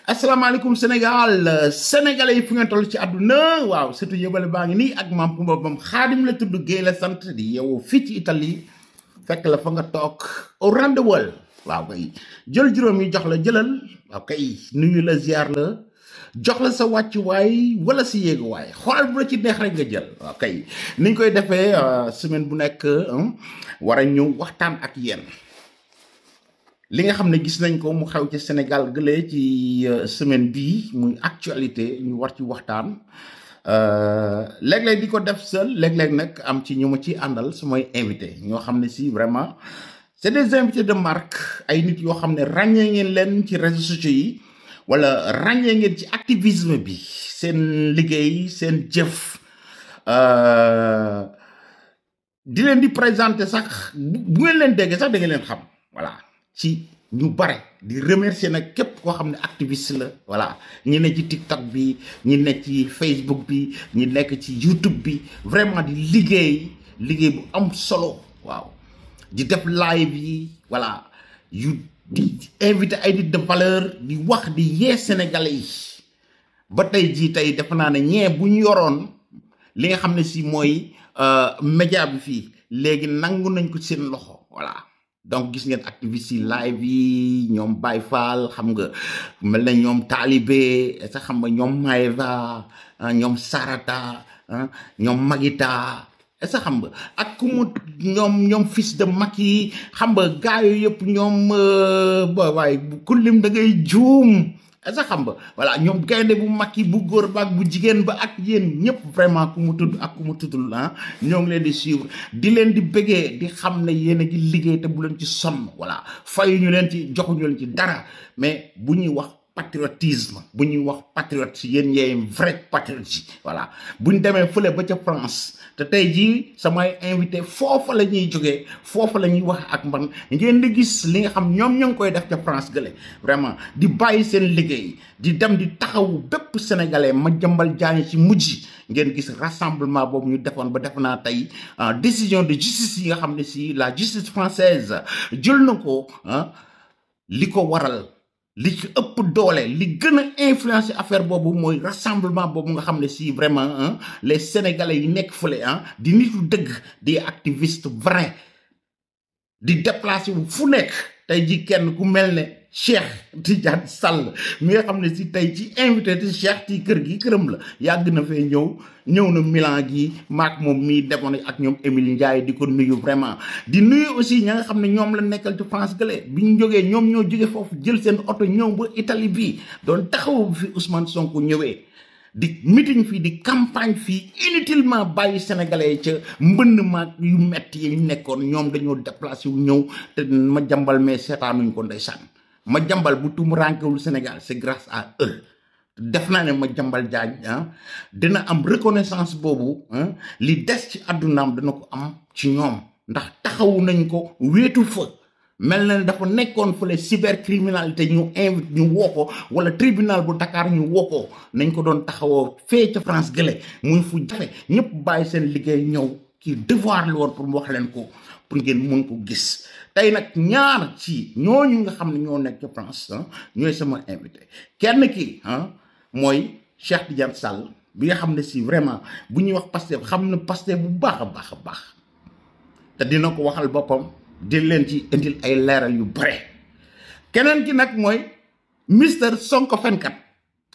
asalaamaaleykum Sénégal sénégalais yi fu ngeen toll ci àdduna waaw surtout yëbale baa ngi nii ak maam Kumba bam xaadim la tudd Guèye la sant di yow fii ci Italie fekk la fa nga toog around the world waaw kay jël juróom yi jox la jëlal waaw kay nuyu la ziar la jox la sa wàccuwaay wala si yéeguwaay xoolal bu la ci neex rek nga jël waaw kay niñ koy defee semaine bu nekk war a ñëw waxtaan ak yéen li nga xam ne gis nañ ko mu xew ci Sénégal gëlee ci semaine bii muy actualité ñu war ci waxtaan léeg-léeg di ko def seul léeg-léeg nag am ci ñu ma ci àndal sumay invité ñoo xam ne si vraiment c'est des invités de marque ay nit yoo xam ne ràññee ngeen leen ci réseaux sociaux yi wala ràññee ngeen ci activisme bi seen liggéey seen jëf di leen di présenter sax bu ngeen leen déggee sax da ngeen leen xam voilà ci ñu bare di remercier nag képp koo xam ne activiste la voilà ñi ne ci TikTok bi ñi ne ci Facebook bi ñi nekk ci YouTube bi vraiment di liggéey bu am solo waaw di def live yi voilà yu di invité ay nit de valeur di wax di yee sénégalais yi ba tey jii tey defe naa ne ñee bu ñu yoroon li nga xam ne si mooy média bi fii léegi nangu nañ ko seen loxo voilà donc gis ngeen activiste yi live yi ñoom Baye Fall xam nga mel na ñoom Talibé sax xam nga ñoom Maeva ñoom Sarata ñoom Magita sax xam nga ak ku mu ñoom fils de Macky xam nga gars yooyu yëpp ñoom waaye ku lim da ngay juum sax xam nga voilà ñoom gaynde bu Macky bu góor ba ak bu jigéen ba ak yéen ñëpp vraiment ku mu tudd ak ku mu tuddul ñoo ngi leen di suivre di leen di bëggee di xam ne yéen a ngi liggéey te bu leen ci sonn voilà fayuñu leen ci joxuñu leen ci dara mais bu ñuy wax patriotisme bu ñuy wax patriote si yéen ñooy vrai patriote yi voilà bu ñu demee fële ba ca France te tey jii samay invité foofa la ñuy jógee foofa la ñuy wax ak man ngeen di gis li nga xam ñoom ñoo ngi koy def ca France gële vraiment di bàyyi seen liggéey di dem di taxawu bépp sénégalais ma jëmbal jaañu ci mujj ngeen gis rassemblement boobu ñu defoon ba def naa tey décision de justice yi nga xam ne si la justice française jël na ko li ko waral li ci ëpp doole li gën a influencer affaire boobu mooy rassemblement boobu nga xam ne si vraiment les sénégalais yi nekk fële di nitu dëgg di activiste vrai di déplacé wu fu nekk tey ji kenn ku mel ne Cheikh Tidiane Sall mi nga xam ne si tey ci invité ci Cheikh ci kër gi këram la yàgg na fee ñëw na Milan gi maak moom mii demoon ak ñoom Émile Ndiaye di ko nuyu vraiment di nuyu aussi ña nga xam ne ñoom la nekkal ci France gële bi ñu jógee ñoom ñoo jóge foofu jël seen oto ñëw ba Italie bii doon taxawu fi Ousmane Sonko ñëwee di meeting fii di campagne fii inutilement bàyyi sénégalais yi ca mbënd maag yu metti yi ñu nekkoon ñoom dañoo déplacé wu ñëw te ma jambal mais seetaanuñ ko ndeysaan ma jambal bu tuum rànkewul Sénégal c'est grâce à eux def naa ne ma jambal jaaj dina am reconnaissance boobu li des ci àddunaam dana ko am ci ñoom ndax taxawu nañ ko wéetu fa mel na ne dafa nekkoon fële cybercriminalité ñu invite ñu woo ko wala tribunal bu Dakar ñu woo ko nañ ko doon taxawoo fee ca France gële muy fu jafe ñëpp bàyyi seen liggéey ñëw kii devoir la woon pour mu wax leen ko pour ngeen mun ko gis tey nag ñaar ci ñooñu nga xam ne ñoo nekk ca France ñooy sama invité kenn ki mooy Cheikh Tidiane Sall bi nga xam ne si vraiment bu ñuy wax Pastef xam na Pastef bu baax a baax a baax te dina ko waxal boppam di leen ci indil ay leeral yu bare keneen ki nag mooy Mister Sonko fenkat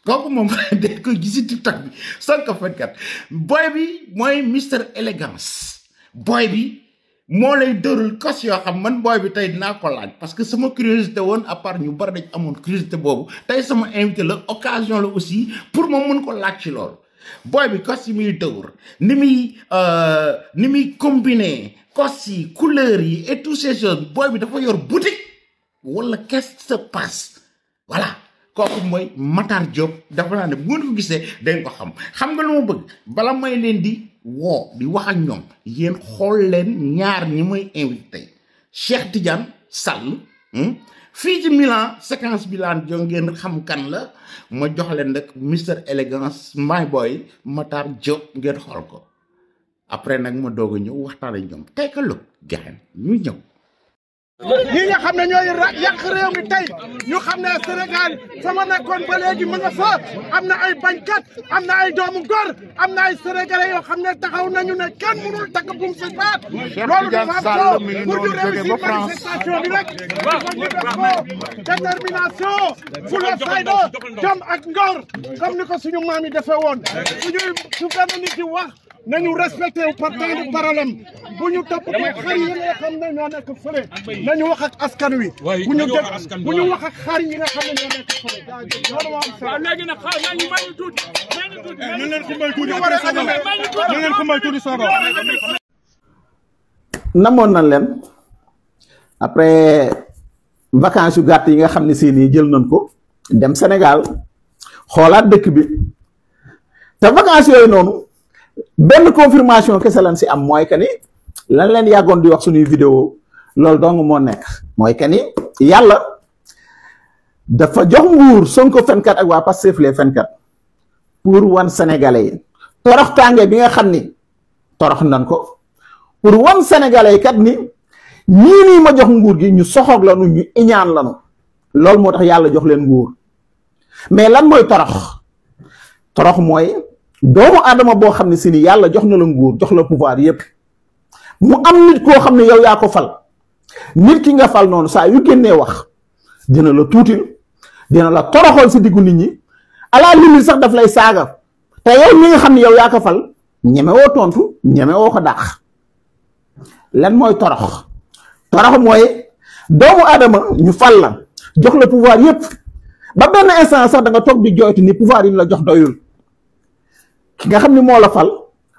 kooku moom dañ koy gisi TikTok bi Sonko fenkat boy bi mooy Mister Élégance boy bi moo lay dërul kos yoo xam man booy bi tey dinaa ko laaj parce que sama curiosité woon à part ñu bari dañ amoon curiosité boobu tey sama invité la occasion la aussi pour ma mun ko laaj ci loolu booy bi kos yi muy dëwur ni muy combiner kos yi couleurs yi et toutes ces choses booy bi dafa yor boutique wala qu'est-ce qui se passe voilà kooku mooy Matar Diop dafa naa ne bu ngeen ko gisee dañ ko xam nga lu ma bëgg bala may leen di woo di wax ak ñoom yéen xool leen ñaar ñi may invité Cheikh Tidiane Sall fii ci Milan séquence bi laan jo ngeen xam kan la ma jox leen nag Mister Élégance my boy Matar Diop ngeen xool ko après nag ma doog a ñëw waxtaan ak ñoom tey ka lu gaxen ñu ñëw ñi nga xam ne ñooy yàq réew mi tey ñu xam ne Sénégal sama nekkoon ba léegi mu nga fa am na ay bañkat am na ay doomu góor am na ay sénégalais yoo xam ne taxaw nañu ne kenn mënul takk bum si baat loolu dafa am solo pour ñu réussir manifestation bi rek kon ñu def ko détermination fulla fayda jom ak ngor comme ni ko suñu maam yi defee woon su benn nit di wax nañu respecté par temps de parole bu ñu topp xar yi nga xam ne ñoo nekk fële nañu wax ak askan wi bu ñu wax ak xar yi nga xam ne ñoo nekk fële loolu moo am solo léegi nag xaar nañu may ñu tuuti ñu leen ko may tuuti ñu leen ko may tuuti soogo namoon nañ leen après vacances yu gàtt yi nga xam ne si nii jël nañ ko dem Sénégal xoolaat dëkk bi te vacances yooyu noonu benn confirmation kese lañ si am mooy que ni lan leen yàggoon di wax suñuy vidéo loolu dong moo nekk mooy que ni yàlla dafa jox nguur Sonko fenkat ak waa Pastef les fenkat pour wan sénégalais yi torox tànge bi nga xam ni torox nan ko pour wan sénégalais yi kat ni ñii nii ma jox nguur gi ñu soxoog lanu ñu iñaan lanu loolu moo tax yàlla jox leen nguur mais lan mooy torox mooy doomu aadama boo xam ne si ni yàlla jox na la nguur jox la pouvoir yépp mu am nit koo xam ne yow yaa ko fal nit ki nga fal noonu saa yu génnee wax dina la tuutil dina la toroxal si diggu nit ñi à la limite sax daf lay saaga te yow mi nga xam ne yow yaa ko fal ñeme woo tontu ñeme woo ko dàq lan mooy torox mooy doomu aadama ñu fal la jox la pouvoir yépp ba benn instant sax da nga toog di jooytu ni pouvoir yi ñu la jox doyul ki nga xam ni moo la fal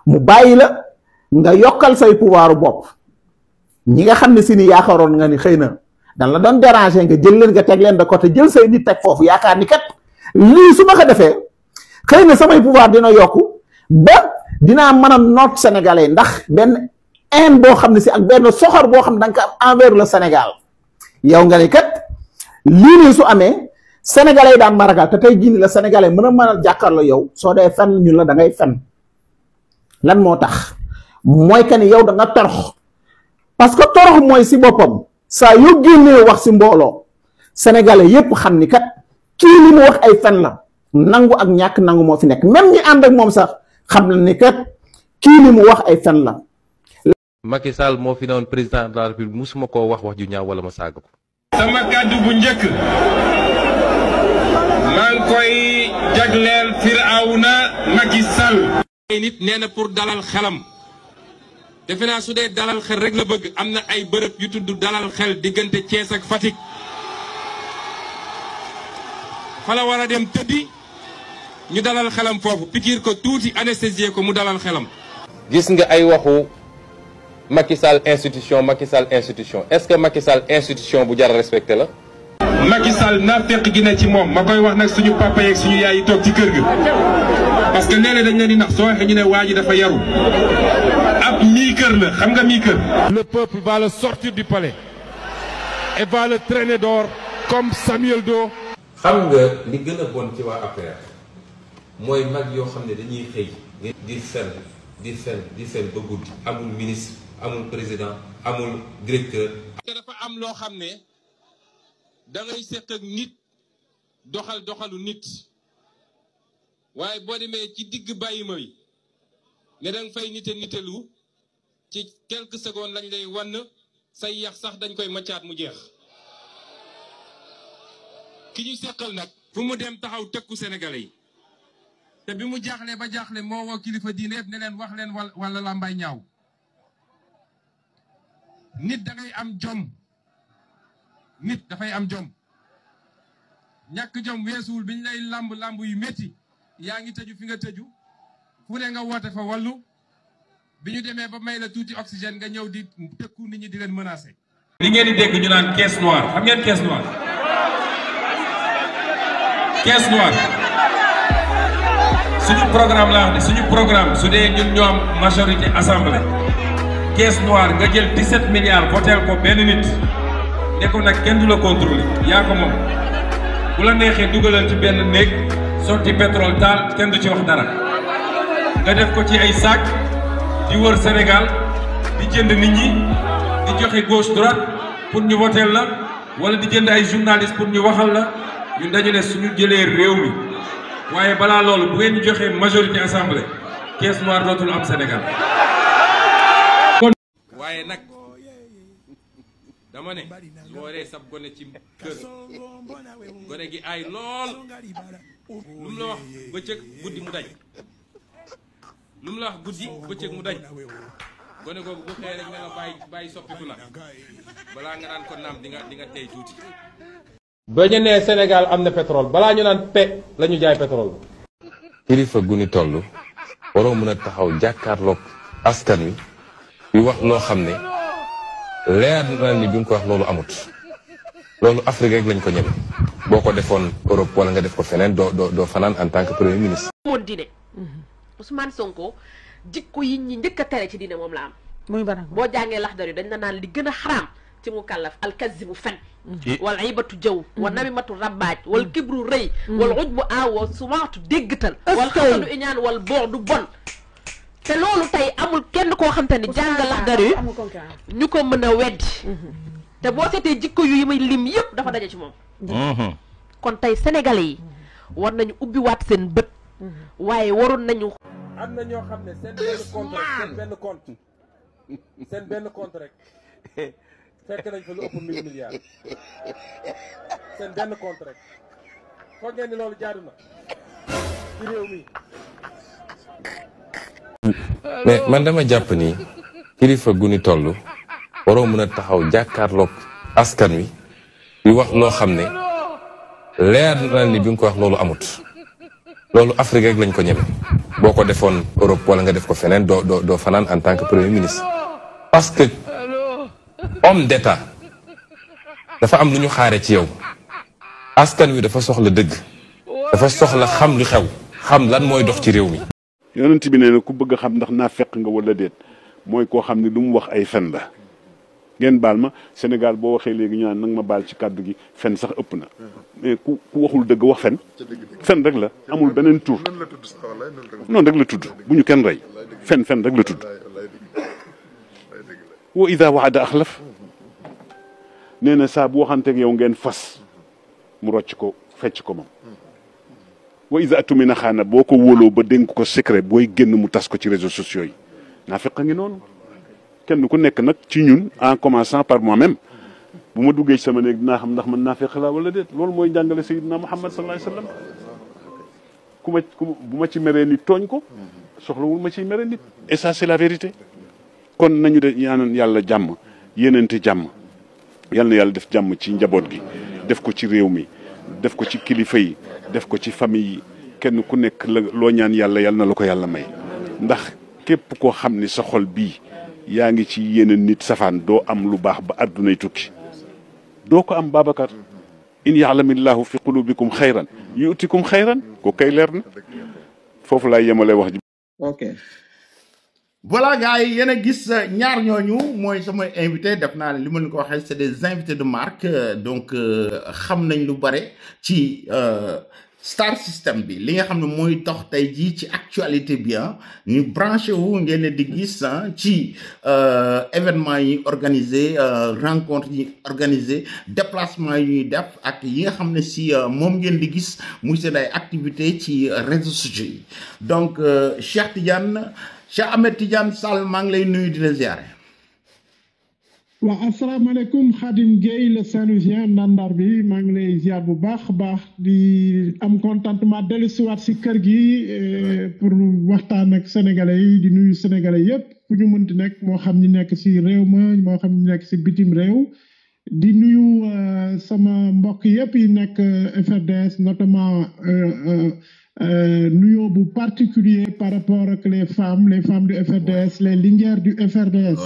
mu bàyyi la nga yokkal say pouvoiru bopp ñi nga xam ne si ni yaakaaroon nga ni xëy na dan la doon déranger nga jël leen nga teg leen de côté jël say nit teg foofu yaakaar ni kat lii su ma ko defee xëy na samay pouvoir dina yokku ba dinaa mën a noot sénégalais ndax benn haine boo xam ne si ak benn soxor boo xam ne da nga ko am envers le Sénégal yow nga ni kat lii nii su amee sénégalais yi daan ma ragal te tey jii nii la sénégalais mën a jàkkaarloo yow soo dee fen ñun la da ngay fen lan moo tax mooy que ni yow da nga torox parce que torox mooy si boppam saa yoo génnee wax si mbooloo sénégalais yépp xam ni kat kii li mu wax ay fen la nangu ak ñàkk nangu moo fi nekk même ñi ànd ak moom sax xam na ni kat kii li mu wax ay fen la. Macky Sall moo fi newoon président de la République musuma koo wax ju ñaaw wala ma saaga ko. sama kàddu bu njëkk maa ngi koy jagleel Firawna Macky Sall. nit nee na pour dalal xelam defe naa su dee dalal xel rek la bëgg am na ay bërëb yu tudd dalal xel diggante Thiès ak Fatick fa la war a dem tëddi ñu dalal xelam foofu pikiir ko tuuti anesthésier ko mu dalal xelam. gis nga ay waxu Macky Sall institution est-ce que Macky Sall institution bu jar a respecté la. Macky Sall naafeq gi ne ci moom ma koy wax nag suñu papa yeeg suñu yaay yi toog ci kër ga parce que nee dañ leen di nax soo waxee ñu ne waa ji dafa yaru ab mii kër la xam nga mii kër. Le peuple va le sortir du palais et va le traîner dehors comme Samuel Doe. xam nga li gën a bon ci waa APR mooy mag yoo xam ne dañuy xëy di fen ba guddi amul ministre amul président amul directeur. dafa am loo xam ne da ngay seq ak nit doxalu nit waaye boo demee ci digg bàyyi ma wi ne danga fay nitelu ci quelques secondes lañ lay wann say yax sax dañ koy maccaat mu jeex. ki ñu seqal nag fu mu dem taxaw tëkku sénégalais yi te bi mu jaaxle ba jaaxle moo woo kilifa diine yëpp ne leen wax leen wala làmbaay ñaaw nit da ngay am jom nit dafay am jom ñàkk jom weesuwul bi ñu lay lamb yu métti yaa ngi tëju fi nga tëju fu ne nga woote fa wallu bi ñu demee ba may la tuuti oxygène nga ñëw di tëkku nit ñi di leen menacer. li ngeen di dégg ñu naan caisse noire xam ngeen caisse noire. caisse noire suñu programme la wax ne suñu programme su dee ñun ñoo am majorité assemblée caisse noire nga jël 17 milliards voteel ko benn nit ne ko nag kenn du la contrôler yaa ko moom bu la neexee dugalal ci benn néeg sotti pétrole taal kenn du ci wax dara nga def ko ci ay sac di wër Sénégal di jënd nit ñi di joxe gauche droite pour ñu voter la wala di jënd ay journaliste pour ñu waxal la ñun dañu ne suñu jëlee réew mi waaye balaa loolu bu ngeen ñu joxee majorité assemblée caisse noire dootul am Sénégal. waaye nag dama ne su waree sab gone ci kër gone gi ay lool lu mu la wax bëccëg guddi mu daj lu mu la wax guddi bëccëg mu daj gone googu bu xëyee rek ne la bàyyi soppiku na balaa nga naan ko naam di nga tey tuuti. ba ñu nee Sénégal am na pétrole balaa ñu naan la ñu jaay pétrole. kilifa gu ni toll waroo mën a taxaw jàkkaarloog askan wi di wax loo xam ne leer na ni bi nga ko wax loolu amut loolu Afrique rek lañ ko ñeme boo ko defoon Europe wala nga def ko feneen doo fanaan en tant que premier ministre. moom diine Ousmane Sonko jikko yi ñi njëkk a tere ci diine moom la am. muy ban boo jàngee Laxdari dañ la naan li gën a xaraam ci mu kàllaf alkazibu fen wal ibatu jëw wal namimatu rabbaaj wal kibru rëy wal ujbu aawoo sumaatu déggtal wal xasadu iñaan wal boordu bon te loolu tey amul kenn koo xam te ni jàng Laxdari ñu ko mën a weddi te boo seetee jikko yu muy lim yëpp dafa daje ci moom kon tey sénégalais yi war nañu ubbi waat seen bët waaye waroon nañu am na ñoo xam ne seen benn compte rek fekk nañ fa lu ëpp 1000 milliards seen benn compte rek foog ngeen ni loolu jaadu na ci réew mi. mais man dama jàpp ni kilifa gu ni toll waroo mën a taxaw jàkkaarloog askan wi di wax loo xam ne leer na ni bi nga ko wax loolu amut loolu Afrique rek lañ ko ñeme boo ko defoon Europe wala nga def ko feneen doo fanaan en tant que premier ministre. parce que homme d'état dafa am lu ñu xaare ci yow askan wi dafa soxla dëgg dafa soxla xam lu xew xam lan mooy dox ci réew mi. yonent bi nee na ku bëgg a xam ndax naa fekk nga wala déet mooy koo xam ne lu mu wax ay fen la ngeen baal ma Sénégal boo waxee léegi ñu naan nag ma baal ci kàddu gi fen sax ëpp na mais ku waxul dëgg wax fen rek la amul beneen tur noonu rek la tudd bu ñu kenn rey fen rek la tudd wa ida waada axlaf nee na saa bu waxanteeg yow ngeen fas mu rocc ko fecc ko moom wa ida atumina xaana boo ko wóoloo ba dénk ko secret booy génn mu tas ko ci réseaux sociaux yi naa fekk ngi noonu kenn ku nekk nag ci ñun en commençant par moi-même bu ma duggee ci sama néeg dinaa xam ndax man naa fekk laa wala déet loolu mooy jàngale Seydina Muhammad sallallahu alayhi wasallam bu ma ci meree nit tooñ ko soxlawul ma ciy mere nit et ça c'est la vérité kon nañu de ñaanal yàlla jàmm yéenante jàmm yal na yàlla def jàmm ci njaboot gi def ko ci réew mi def ko ci kilifa yi def ko ci famille yi kenn ku nekk la loo ñaan yàlla yal na la ko yàlla may ndax képp koo xam ni sa xol bii yaa ngi ci yeneen nit safaan doo am lu baax ba àddunay tukki doo ko am Babacar in ya'lamillahu fi qulubikum xayran yu'tikum xayran ko kay leer na foofu laay yemale wax ji. ok. voilà gars yi yéen a gis ñaar ñooñu mooy sama invité def naa ne li ma leen ko waxee c'est des invités de marque donc xam nañ lu bare ci Star System bi li nga xam ne mooy dox tey jii ci actualité bi ñu branché wu ngeen ne di gis ci événement yi organisé rencontre yi organisé déplacement yi ñuy def ak yi nga xam ne si moom ngeen di gis muy seen ay activité ci réseaux sociaux yi donc Cheikh Ahmed Tidiane Sall maa ngi lay nuyu di la ziare. waaw asalaamaaleykum Khadim Gueye le Saint-Louisien ndandar bi maa ngi lay ziar bu baax di am contentement dellu siwaat si kër gi pour waxtaan ak sénégalais yi di nuyu sénégalais yépp fu ñu mënti nekk moo xam ñu nekk si réew ma moo xam ñu nekk si bitim réew di nuyu sama mbokk yépp yi nekk FRDS notamment nuyoo bu particulier par rapport ak les femmes du FRDS les linguères du FRDS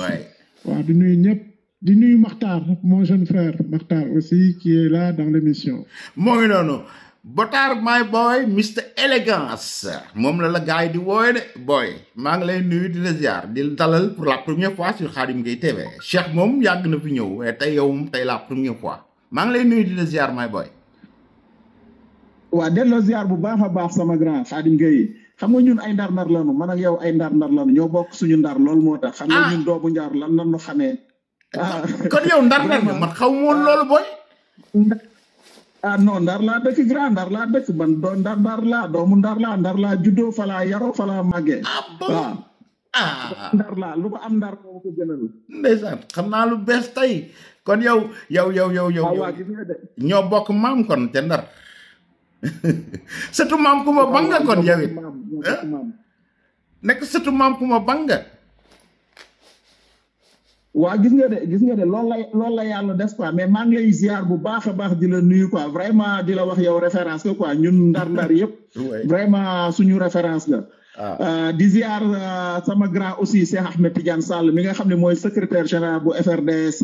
waaw di nuyu ñëpp di nuyu Makhtar mon jeune frère Makhtar aussi qui est là dans l'émission moo ngi noonu Botar my boy Mr Elegance moom la gars yi di wooye de boy maa ngi lay nuyu di la ziar di dalal pour la première fois sur Khadim Gueye TV Cheikh moom yàgg na fi ñëw mais tey yow tey la première fois maa ngi lay nuyu di la ziar my boy waa delloo ziar bu baax a baax sama grand Khadim Gueye xam nga ñun ay ndar-ndar lañu man ak yow ay ndar-ndar lañu ñoo bokk suñu ndar loolu moo tax. xam nga ñun doomu ndar lan lañu xamee kon yow ndar nga man xaw ma woon loolu booy. non ndar laa dëkk grand ndar laa dëkk man ndar laa doomu ndar laa juddoo fa laa yaroo fa laa màggee. waaw ndar laa lu ko am ndar moo ko gënal. ndeysaan xam naa lu bees tey kon yow ñoo bokk maam kon te ndar surtout maam ku ma banga kon yow it nekk surtout maam ku ma banga. waa gis nga de loolu la yàlla def quoi mais maa ngi lay ziar bu baax a baax di la nuyu quoi vraiment di la wax yow référence la quoi ñun ndar yëpp vraiment suñu référence la. di ziar sama grand aussi Cheikh Ahmed Tidiane Sall mi nga xam ne mooy secrétaire général bu FRDS.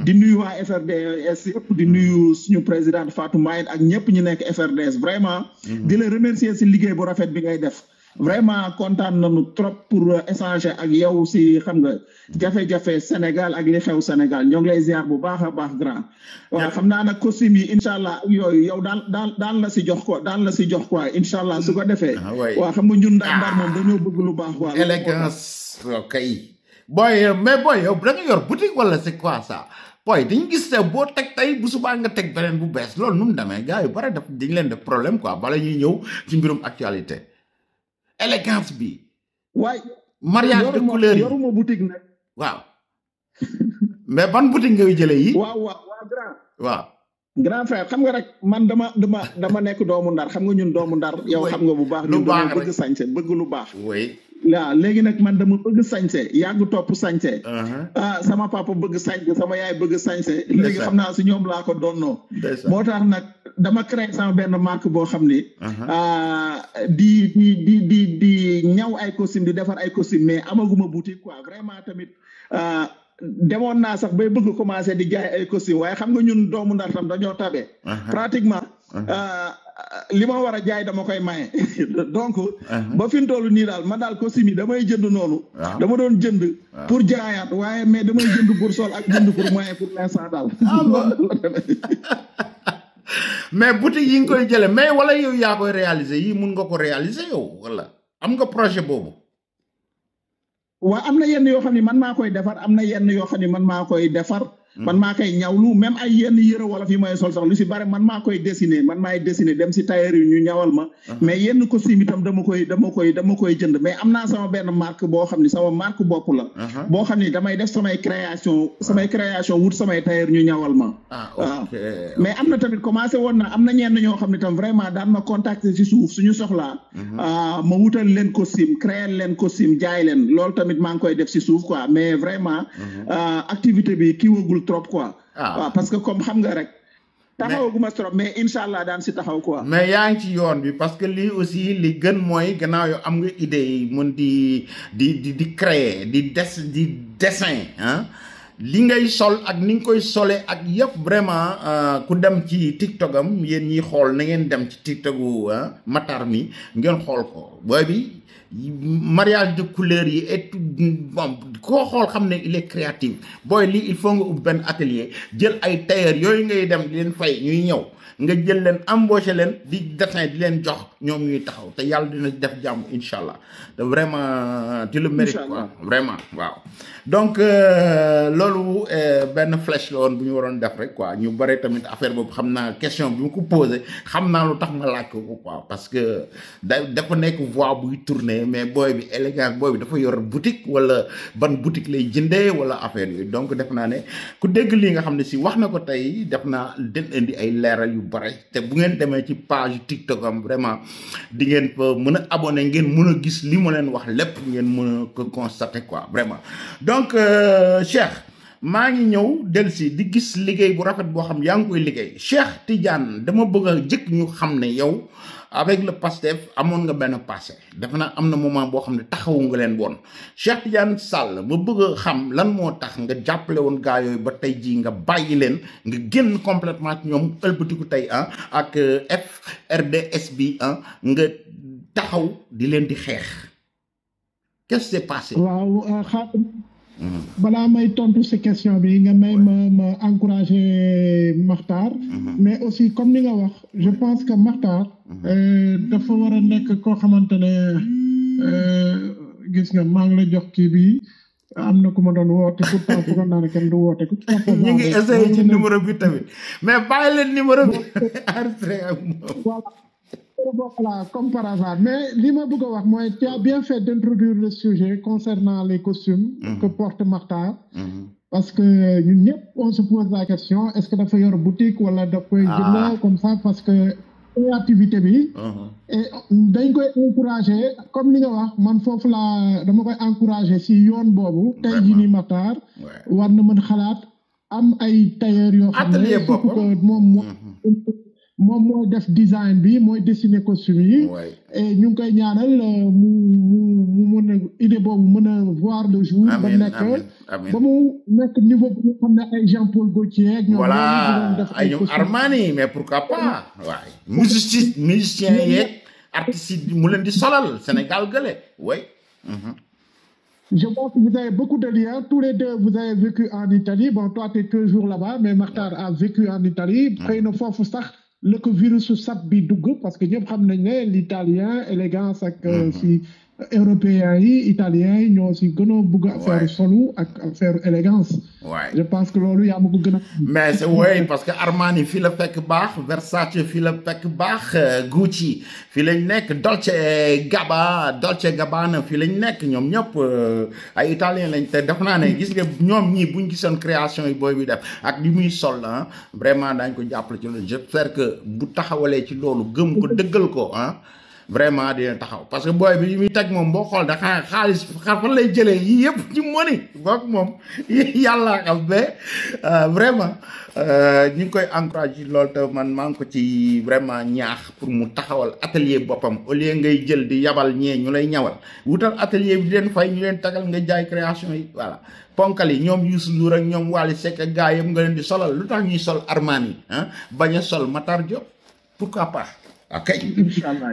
di nuyu waa FRDS yëpp di nuyu suñu présidente Fatou Mbaye ak ñëpp ñu nekk FRDS vraiment. di la remercier si liggéey bu rafet bi ngay def. vraiment kontaan nañu trop pour échanger ak yow si xam nga jafe-jafe Sénégal ak li xew Sénégal ñoo ngi lay ziar bu baax a baax grand. waaw xam naa nag costume yi incha allah yooyu yow daan la si jox quoi incha allah su ko defee. waaw xam nga ñun ndar moom dañoo bëgg lu baax quoi. élégance kay. booy mais booy yow da nga yor boutique wala c'est quoi ça. booy dañu gis ne boo teg tey bu subaa nga teg beneen bu bees loolu nu mu demee gars yu bare dañu leen def problème quoi bala ñuy ñëw ci mbirum actualité. élégance bi. waay mariage de couleur yi yoruma boutique nag. waaw mais ban boutique ngay jëlee yi. waaw grand. waaw. grand frère xam nga rek man dama nekk doomu ndar xam nga ñun doomu ndar. yow xam nga bu baax ñun dama bëgg sañse bëgg lu baax. oui. waaw léegi nag man dama bëgg sañse yàgg topp sañse. sama papa bëgg sañse sama yaay bëgg sañse. léegi xam naa si ñoom laa ko doonnoo. moo tax nag dama créé sama benn marque boo xam ni. di ñaw ay costume di defar ay costume mais amaguma boutique quoi vraiment tamit. demoon naa sax bay bëgg commencer di jaay ay costume waaye xam nga ñun doomu ndar tam dañoo tabe. pratiquement. li ma war a jaay dama koy maye donc ba fi mu toll nii daal man daal costume yi damay jënd noonu. dama doon jënd. pour jaayaat waaye mais damay jënd pour sol ak jënd pour maye pour l'instant daal. mais boutique yi nga koy jële mais wala yow yaa koy réaliser yi mun nga ko réaliser yow wala am nga projet boobu. waaw am na yenn yoo xam ne man maa koy defar am na yenn yoo xam ne man maa koy defar. man maa koy ñawlu même ay yenn yëre wala fi may sol sax lu si bare man maa koy dessiner man maay dessiner dem si tailleur yi ñu ñawal ma. mais yenn costume itam dama koy jënd mais am naa sama benn marque boo xam ne sama marque bopp la. boo xam ne damay def samay création wut samay tailleur ñu ñawal ma. waaw mais am na tamit commencé woon na am na ñenn ñoo xam ne tam vraiment daan ma contacter si suuf suñu soxlaa. ma wutal leen costume créer leen costume jaay leen loolu tamit maa ngi koy def si suuf quoi mais vraiment activité bi kii wagul trop quoi. waaw parce que comme xam nga rek. taxawaguma trop mais incha allah daan si taxaw quoi. mais yaa ngi ci yoon bi parce que lii aussi li gën mooy gannaaw yoo am nga idée yi mun di créer di dessin li ngay sol ak ni nga koy solee ak yëpp vraiment ku dem ci TikTok am yéen ñiy xool na ngeen dem ci TikToku Matar mi ngeen xool ko booy bi. mariage de couleur yi et bon koo xool xam ne il est créatif booy lii il faut nga ubbi benn atelier jël ay tailleur yooyu ngay dem di leen fay ñuy ñëw nga jël leen embaucher leen di dessin di leen jox ñoom ñuy taxaw te yàlla dina def jàmm incha allah te vraiment tu le mérites quoi vraiment waaw donc loolu benn flèche la woon bu ñu waroon def rek quoi ñu bare tamit affaire boobu xam naa question bi mu ko posé xam naa lu tax ma laaj ko quoi parce que dafa nekk voix buy tourner mais booy bi élégance booy bi dafa yor boutique wala ban boutique lay jëndee wala affaire yooyu donc def naa ne ku dégg lii nga xam ne si wax na ko tey def naa den indi ay leeral yu bare te bu ngeen demee ci page TikTok am vraiment di ngeen fa mën a abonné ngeen mën a gis li ma leen wax lépp ngeen mën a ko constater quoi vraiment donc Cheikh maa ngi ñëw dellusi di gis liggéey bu rafet boo xam yaa ngi koy liggéey Cheikh Tidiane dama bëgg a jëkk ñu xam ne yow avec le Pastef amoon nga benn passé defe naa am na moment boo xam ne taxawu nga leen woon Cheikh Tidiane Sall ma bëgg a xam lan moo tax nga jàppale woon gaa yooyu ba tey jii nga bàyyi leen nga génn complètement ci ñoom ëlbatiku tey ak FRDS bi nga taxaw di leen di xeex qu'est-ce qui s'est passé. waaw balaa may tontu si question bi nga may ma encourager Makhtar. mais aussi comme ni nga wax je pense que Makhtar. dafa war a nekk koo xamante ne gis nga maa ngi la jox kii bi am na ku ma doon woote pourtant foogoon naa ne kenn du woote ku ñu ngi essayé ci numéro bi tamit mais bàyyi leen numéro bi enregistré ak moom. Voilà, comme par hasard. Mais li ma bëgg a wax mooy tu as bien fait d'introduire le sujet concernant les costumes que porte Makhtar. Parce que ñun ñëpp on se pose la question est-ce que dafa yor boutique wala daf koy jënd comme ça parce que créativité bi. Et dañ koy encourager comme li nga wax man foofu laa dama koy encourager si yoon boobu. tey jii nii Makhtar. war na mën xalaat am ay tailleur yoo xam ne surtout que moom mooy def design bi mooy dessiner costume yi. et ñu ngi koy ñaanal mu mën a idée boobu mën a voir le jour. ba nekk ba mu nekk niveau bi nga xam ne ay Jean-Paul Gaultier ak ñoom. voilà ay ñoom Armani mais pourquoi pas. waaye musicien yeeg artistes yi mu leen di solal Sénégal gële way. Je pense que vous avez beaucoup de liens. Tous les deux, vous avez vécu en Italie. Bon, toi, tu es toujours là-bas, mais Makhtar a vécu en Italie. Après, une fois, le virus sap bi dugg parce que ñëpp xam nañ ne l'italien élégance ak si européens yi italiens yi ñoo si gën a bëgg affaire solo ak affaire élégance. je pense que loolu yaa ma ko gën a. mais c'est vrai parce que Armani fii la fekk baax Versace fii la fekk baax Gucci fii lañ nekk Dolce Gabbana fii lañ nekk ñoom ñëpp ay italien lañ te def naa ne gis nga ñoom ñii buñ gisoon création yi booy bi def ak li muy sol vraiment daañ ko jàppale ci loolu j'espère que bu taxawalee ci loolu gëm ko dëggal ko vraiment dina taxaw parce que booy bi muy teg moom boo xool da xaalis fan lay jëlee yii yëpp ci moni boog moom yàlla xam mais vraiment ñu ngi koy encouragé ci loolu te man maa ngi ko ci vraiment ñaax pour mu taxawal atelier boppam au lieu ngay jël di yabal ñee ñu lay ñawal wutal atelier bi di leen fay ñu leen tagal nga jaay création yi voilà ponkal yi ñoom Youssou Ndour ak ñoom Wally Seck ak gaa yëpp nga leen di solal lu tax ñuy sol Armani bañ a sol Matar Diop pourquoi pas. ok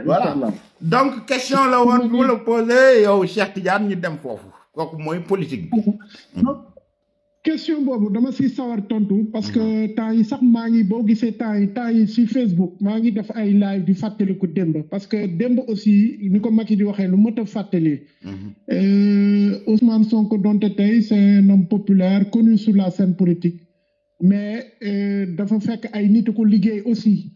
voilà donc question la woon bu la posé yow Cheikh Tidiane ñu dem foofu kooku mooy politique bi. question boobu dama si sawar tontu parce que temps yi sax maa ngi boo gisee temps yi si Facebook maa ngi def ay live di fàttaliku démb parce que démb aussi ni ko Macky di waxee lu mot a fàttali. Ousmane Sonko donte tey c'est un homme populaire connu sur la scène politique. mais dafa fekk ay nit ko liggéey aussi.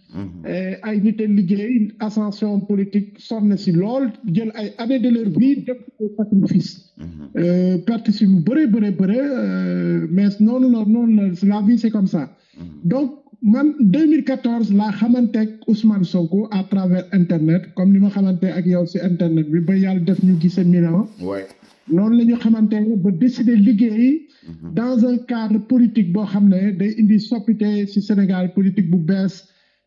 ay nit a liggéey ascension politique sonn si lool jël ay années de leur vie def ko sacrifice. perte si lu bëre mais noonu la vie c'est comme ça. donc man 2014 laa xamante ak Ousmane Sonko à travers internet comme ni ma xamante ak yow si internet bi ba yàlla def ñu gise Milan. noonu la ñu xamante ba décider liggéey dans un cadre politique boo xam ne day indi soppite ci Sénégal politique bu bees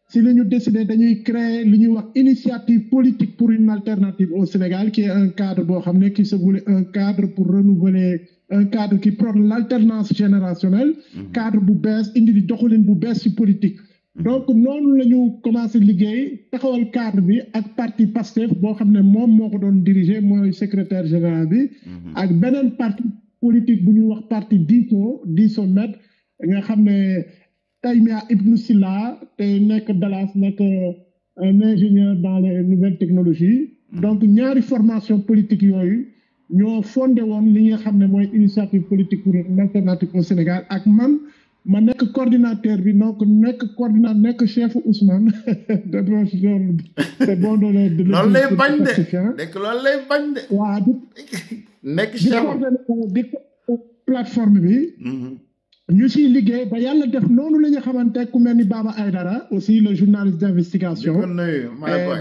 si la ñu décider dañuy créer li ñuy wax initiative politique pour une alternative au Sénégal qui est un cadre boo xam ne qui se voulait un cadre pour renouveler un cadre qui prône l'alternance générationnelle cadre bu bees indi di doxalin bu bees ci politique donc noonu la ñu commencé liggéey taxawal cadre bi ak parti Pastef boo xam ne moom moo ko doon diriger mooy secrétaire général bi ak beneen parti politique bu ñuy wax parti Diso Med nga xam ne Taymia Ibnou Silla te nekk Dallas nekk un ingénieur dans les nouvelles technologies donc ñaari formation politique yooyu ñoo fondé woon li nga xam ne mooy initiative politique pour une alternative au Sénégal ak man ma nekk coordinateur bi donc nekk chef Ousmane c'est bon de loolu lay bañ de nekk loolu lay bañ de waaw nekk chef di plateforme bi ñu siy liggéey ba yàlla def noonu la ñu xamante ku mel ni Baba Aïdara aussi le journaliste d'investigation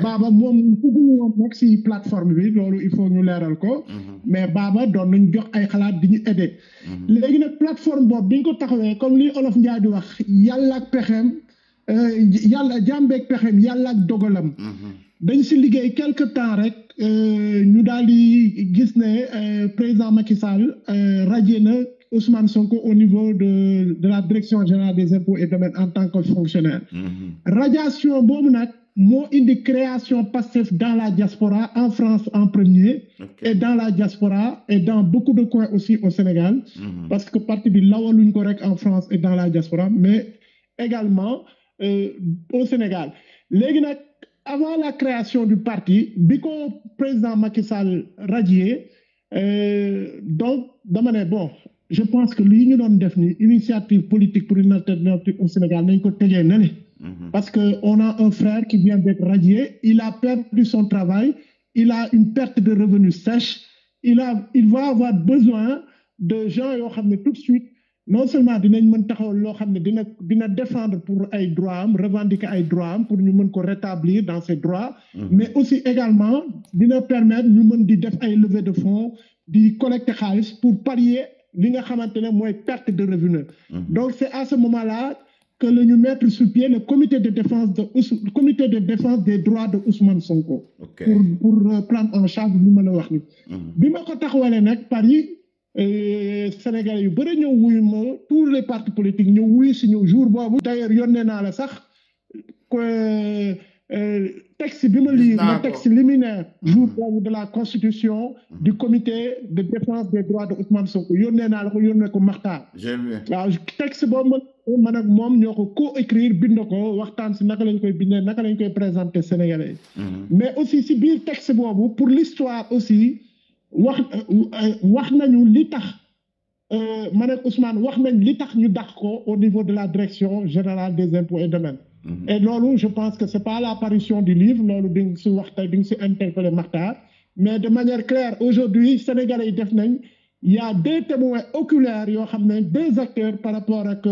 Baba moom bëgguñu woon nekk si plateforme bi loolu il faut ñu leeral ko mais Baba doon nañ jox ay xalaat di ñu aider léegi nag plateforme boobu bi ñu ko taxawee comme li Olof Njaay di wax yàlla ak pexeem yàlla jàmbeeg pexeem yàlla ak dogalam dañ si liggéey quelque temps rek ñu daal di gis ne président Macky Sall radié na Ousmane Sonko au niveau de la direction générale des impôts et domaines en tant que fonctionnaire. Radiation boobu nag moo indi création Pastef dans la diaspora en France en premier. Et dans la diaspora et dans beaucoup de coins aussi au Sénégal. Parce que parti bi lawaluñ ko rek en France et dans la diaspora mais également au Sénégal léegi nag avant la création du parti bi ko président Macky Sall radié Donc dama ne bon je pense que lii ñu doon def ni initiative politique pour une alternative au Sénégal nañ ko tegee na parce que on a un frère qui vient d'être radié, il a perdu son travail, il a une perte de revenus sèche, il va avoir besoin de gens yoo xam ne tout de suite non seulement dinañ mën taxaw loo xam ne dina défendre pour ay droits am revendiquer ay droits am pour ñu mën ko rétablir dans ses droits, mais aussi également dina permettre ñu mën di def ay levée de fonds di collecter xaalis pour pallier li nga xamante ne mooy perte de revenus. Donc c'est à ce moment-là que le ñu mettre sur pied le comité de défense des droits de Ousmane Sonko. Pour prendre en charge li ma la wax ni. bi ma ko taxawalee nag Paris Sénégalais yu bëri ñëw wuyu ma tous les partis politiques ñëw wuyu si ñëw jour boobu. D'ailleurs yónnee naa la sax texte bi ma lire le texte liminaire jour boobu de la constitution du comité de défense des droits de Ousmane Sonko yónnee naa la ko yónnee ko Makhtar. waaw texte boobu man ak moom ñoo ko co-écrire bind ko waxtaan si naka lañ koy bindee naka lañ koy présenter Sénégalais mais aussi si biir texte boobu pour l'histoire aussi wax nañu li tax man ak Ousmane wax nañ li tax ñu dàq ko au niveau de la direction générale des impôts et domaines. Et loolu je pense que c'est pas l'apparition du livre loolu di nga si wax tey di nga si interpeller Makhtar mais de manière claire aujourd'hui Sénégalais yi def nañ il y a deux témoins oculaires yoo xam ne deux acteurs par rapport ak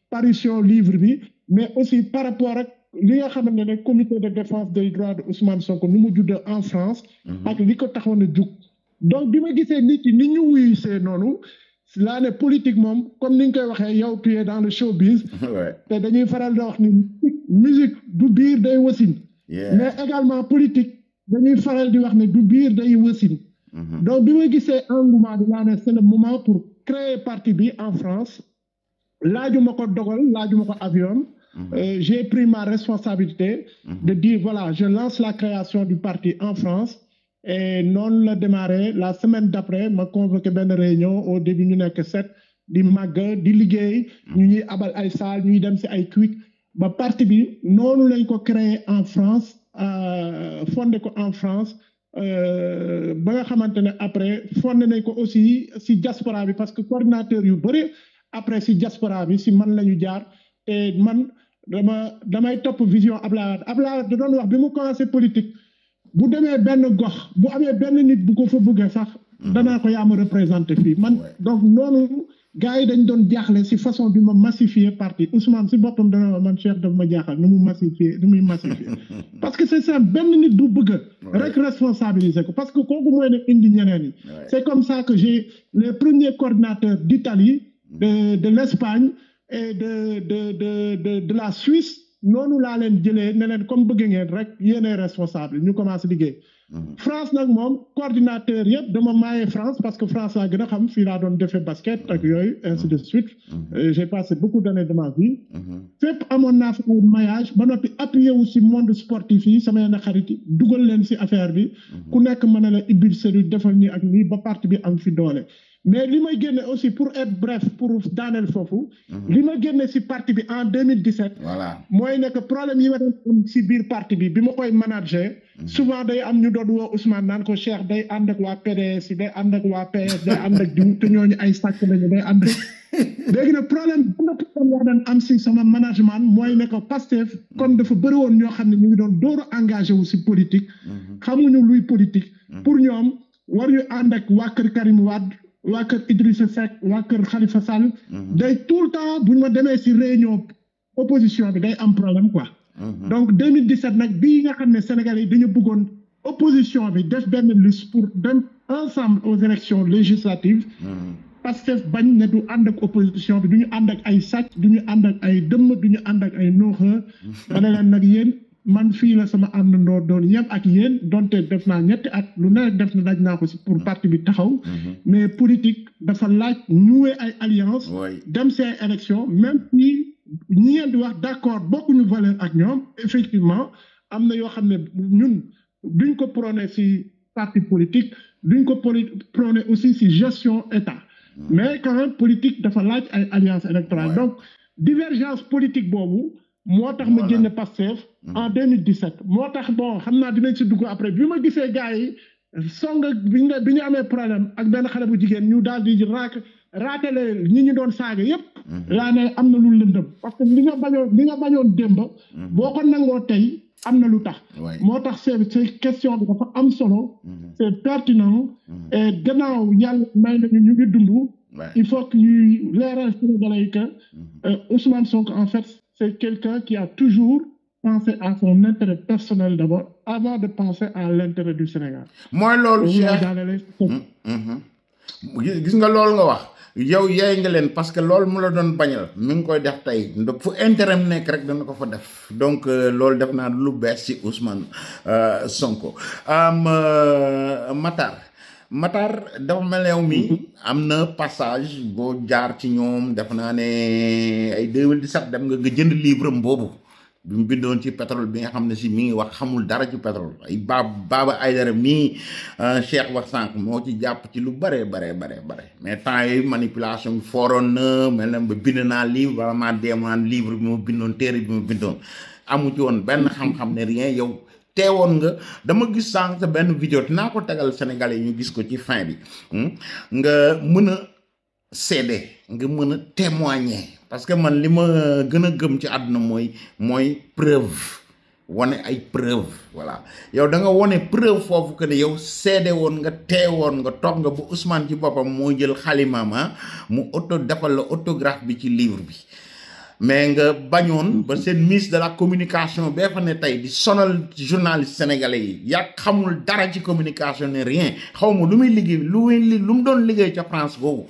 parution livre bi mais aussi par rapport ak li nga xamante ne comité de défense des droits de Ousmane Sonko nu mu juddoo en France ak li ko taxoon a jug donc bi ma gisee nit ñi ni ñu wuyu see noonu laa ne politique moom comme ni nga koy waxee yow tu es dans le showbiz te dañuy faral di wax ni musique du biir day wasin mais également politique dañuy faral di wax ne du biir day wasin donc bi ma gisee engouement bi laa ne c'est le moment pour créer parti bi en France laajuma ko dogal laajuma ko avion j'ai pris ma responsabilité de dire voilà je lance la création du parti en France et noonu la démarré la semaine d'après ma convoqué benn réunion au début ñu nekk 7 di màgg di liggéey ñu ñuy abal ay salle ñuy dem si ay quick ba parti bi noonu lañ ko créé en France fondé ko en France ba nga xamante ne après fondé nañ ko aussi si diaspora bi parce que coordinateur yu bëri après si diaspora bi si man la ñu jaar te man damay topp vision Abdoulaye Wade da doon wax bi mu commencé politique bu demee benn gox bu amee benn nit bu ko fa bëggee sax danaa ko yaa ma représenté fii man donc noonu gars yi dañ doon jaaxle si façon bi ma massifier parti Ousmane si boppam dana man Cheikh daf ma jaaxal nu muy massifier parce que c'est ça benn nit bu bëgg rek responsabiliser ko parce que kooku mooy ne indi ñeneen yi c'est comme ça que j'ai les premiers coordinateurs d'Italie de l'Espagne et de la Suisse noonu laa leen jëlee ne leen comme bëgg ngeen rek yéenay responsable ñu commencé liggéey France nag moom coordinateur yëpp dama maayee France parce que France laa gën a xam fii laa doon defee basket ak yooyu ainsi de suite j'ai passé beaucoup d'années de ma vie fépp amoon naa fa ay maillage ba noppi appuyé wu si monde sportif yi sama yenn xarit yi dugal leen si affaire bi ku nekk mën na la ibbil cellule defal nii ak nii ba parti bi am fi doole mais li may génne aussi pour être bref pour daaneel foofu li ma génne si parti bi en 2017 mooy nekk problème yi ma doon am si biir parti bi bi ma koy manager souvent day am ñu doon woo Ousmane naan ko Cheikh day ànd ak waa PDS yi day ànd ak waa PS day ànd ak diw te ñooñu ay sàcc lañu day ànd léegi nag problème wax daan am si sama management mooy ne ko Pastef comme dafa bëri woon ñoo xam ne ñu ngi doon dooru engagé wu si politique xamuñu luy politique pour ñoom war ñu ànd ak waa kër Karim Wade waa kër Idrissa Seck waa kër Khalifa Sall day tout le temps bu ñu ma demee si réunion opposition bi day am problème quoi donc 2017 nag bii nga xam ne Sénégalais yi dañu bëggoon opposition bi def benn liste pour dem ensemble aux élections législatives Pastef bañ ne du ànd ak opposition bi du ñu ànd ak ay sàcc du ñu ànd ak ay dëmm du ñu ànd ak ay nooxa ma ne leen nag yéen man fii la sama àndandoo doon yem ak yéen donte def naa ñetti at lu ne def na daj naa ko si pour parti bi taxaw mais politique dafa laaj nouer ay alliance dem see élection même si ñi ngeen di wax d'accord bokkuñu valeur ak ñoom effectivement am na yoo xam ne ñun duñ ko prôné si parti politique duñ ko prôné aussi si gestion état mais quand même politique dafa laaj ay alliance électorale donc divergence politique boobu moo tax ma génne Pastef en 2017 moo tax bon xam naa dinañ si dugg après bi ma gisee gars yi song bi ñu amee problème ak benn xale bu jigéen ñu daal di raatale ñi ñu doon saaga yépp laa ne am na lu lëndëm parce que li nga bañoon démb boo ko nangoo tey am na lu tax moo tax c'est question bi dafa am solo c'est pertinent et gannaaw yàlla may nañu ñu ngi dund il faut que ñuy leeral Sénégalais yi que Ousmane Sonko en fait c'est quelqu'un qui a toujours pensé à son intérêt personnel d'abord avant de penser à l'intérêt du Sénégal mooy loolu gis nga loolu nga wax yow yaay nga leen parce que loolu mu la doon bañal mi ngi koy def tey fu intérêt nekk rek dana ko fa def donc loolu def naa lu bees ci Ousmane Sonko Matar dafa mel yow mi am na passage boo jaar ci ñoom def naa ne ay 2017 dem nga jënd livre am boobu bi mu bindoon ci pétrole bi nga xam ne si mi ngi wax xamul dara ci pétrole ay Baba Aïdara mii Cheikh wax sànq moo ci jàpp ci lu bare mais temps yooyu manipulation bi fooroon na mel na ba bind naa livre wala maa deemaan livre bi ma bindoon téere bi ma bindoon amu ci woon benn xam-xam ne rien yow teewoon nga dama gis sànq sa benn vidéo dinaa ko tegal Sénégalais yi ñu gis ko ci fin bi nga mën a seede nga mën a témoigner parce que man li ma gën a gëm ci àdduna mooy preuve wane ay preuve voilà yow da nga wane preuve foofu que ne yow seede woon nga teewoon nga toog nga ba Ousmane ci boppam moo jël xalimaam mu defal la autographe bi ci livre bi mais nga bañoon ba seen ministre de la communication bee fa ne tey di sonal journaliste sénégalais yi yaa xamul dara ci communication ne rien xaw ma lu muy liggéey lu mu doon liggéey ca France boobu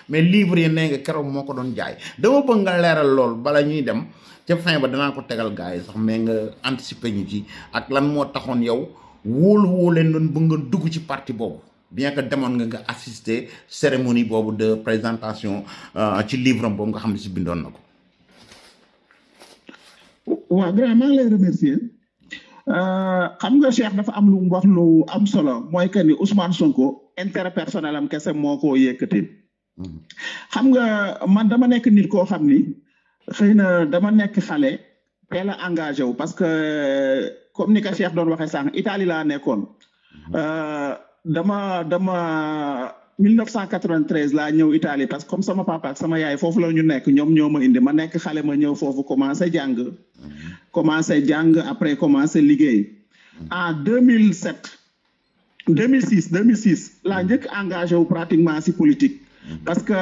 mais livre yi nee nga keroog moo ko doon jaay dama bëgg nga leeral lool bala ñuy dem ca fin ba danaa ko tegal gars yi sax mais nga anticiper ñu ci ak lan moo taxoon yow wóolu leen doon bëgg nga dugg ci parti boobu bien que demoon nga assister cérémonie boobu de présentation ci livre am boobu nga xam ne si bindoon na ko. waaw grand maa ngi lay remercier xam nga Cheikh dafa am lu mu wax lu am solo mooy que ni Ousmane Sonko intérêt personnel am kese moo ko yëkkati xam nga man dama nekk nit koo xam ni xëy na dama nekk xale teel a engagé wu parce que comme ni ko Cheikh doon waxee sànq Italie laa nekkoon dama 1993 laa ñëw Italie parce que comme sama papa ak sama yaay foofu la ñu nekk ñoom ñoo ma indi ma nekk xale ma ñëw foofu commencé jàng après commencé liggéey en 2006 laa njëkk engagé wu pratiquement si politique parce que